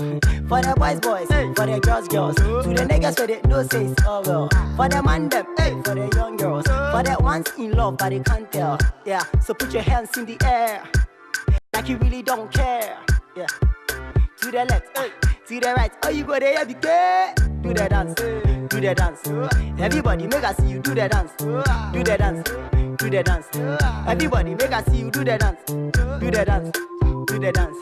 For the boys, for the girls. To the niggas for the no says, oh well. For the man them, for the young girls. For the ones in love, but they can't tell. Yeah, so put your hands in the air, like you really don't care. Yeah, to the left, to the right. Oh, you go there, be good. Do the dance, do the dance. Everybody make us see you do the dance, do the dance, do the dance. Everybody make us see you do the dance, do the dance, do the dance.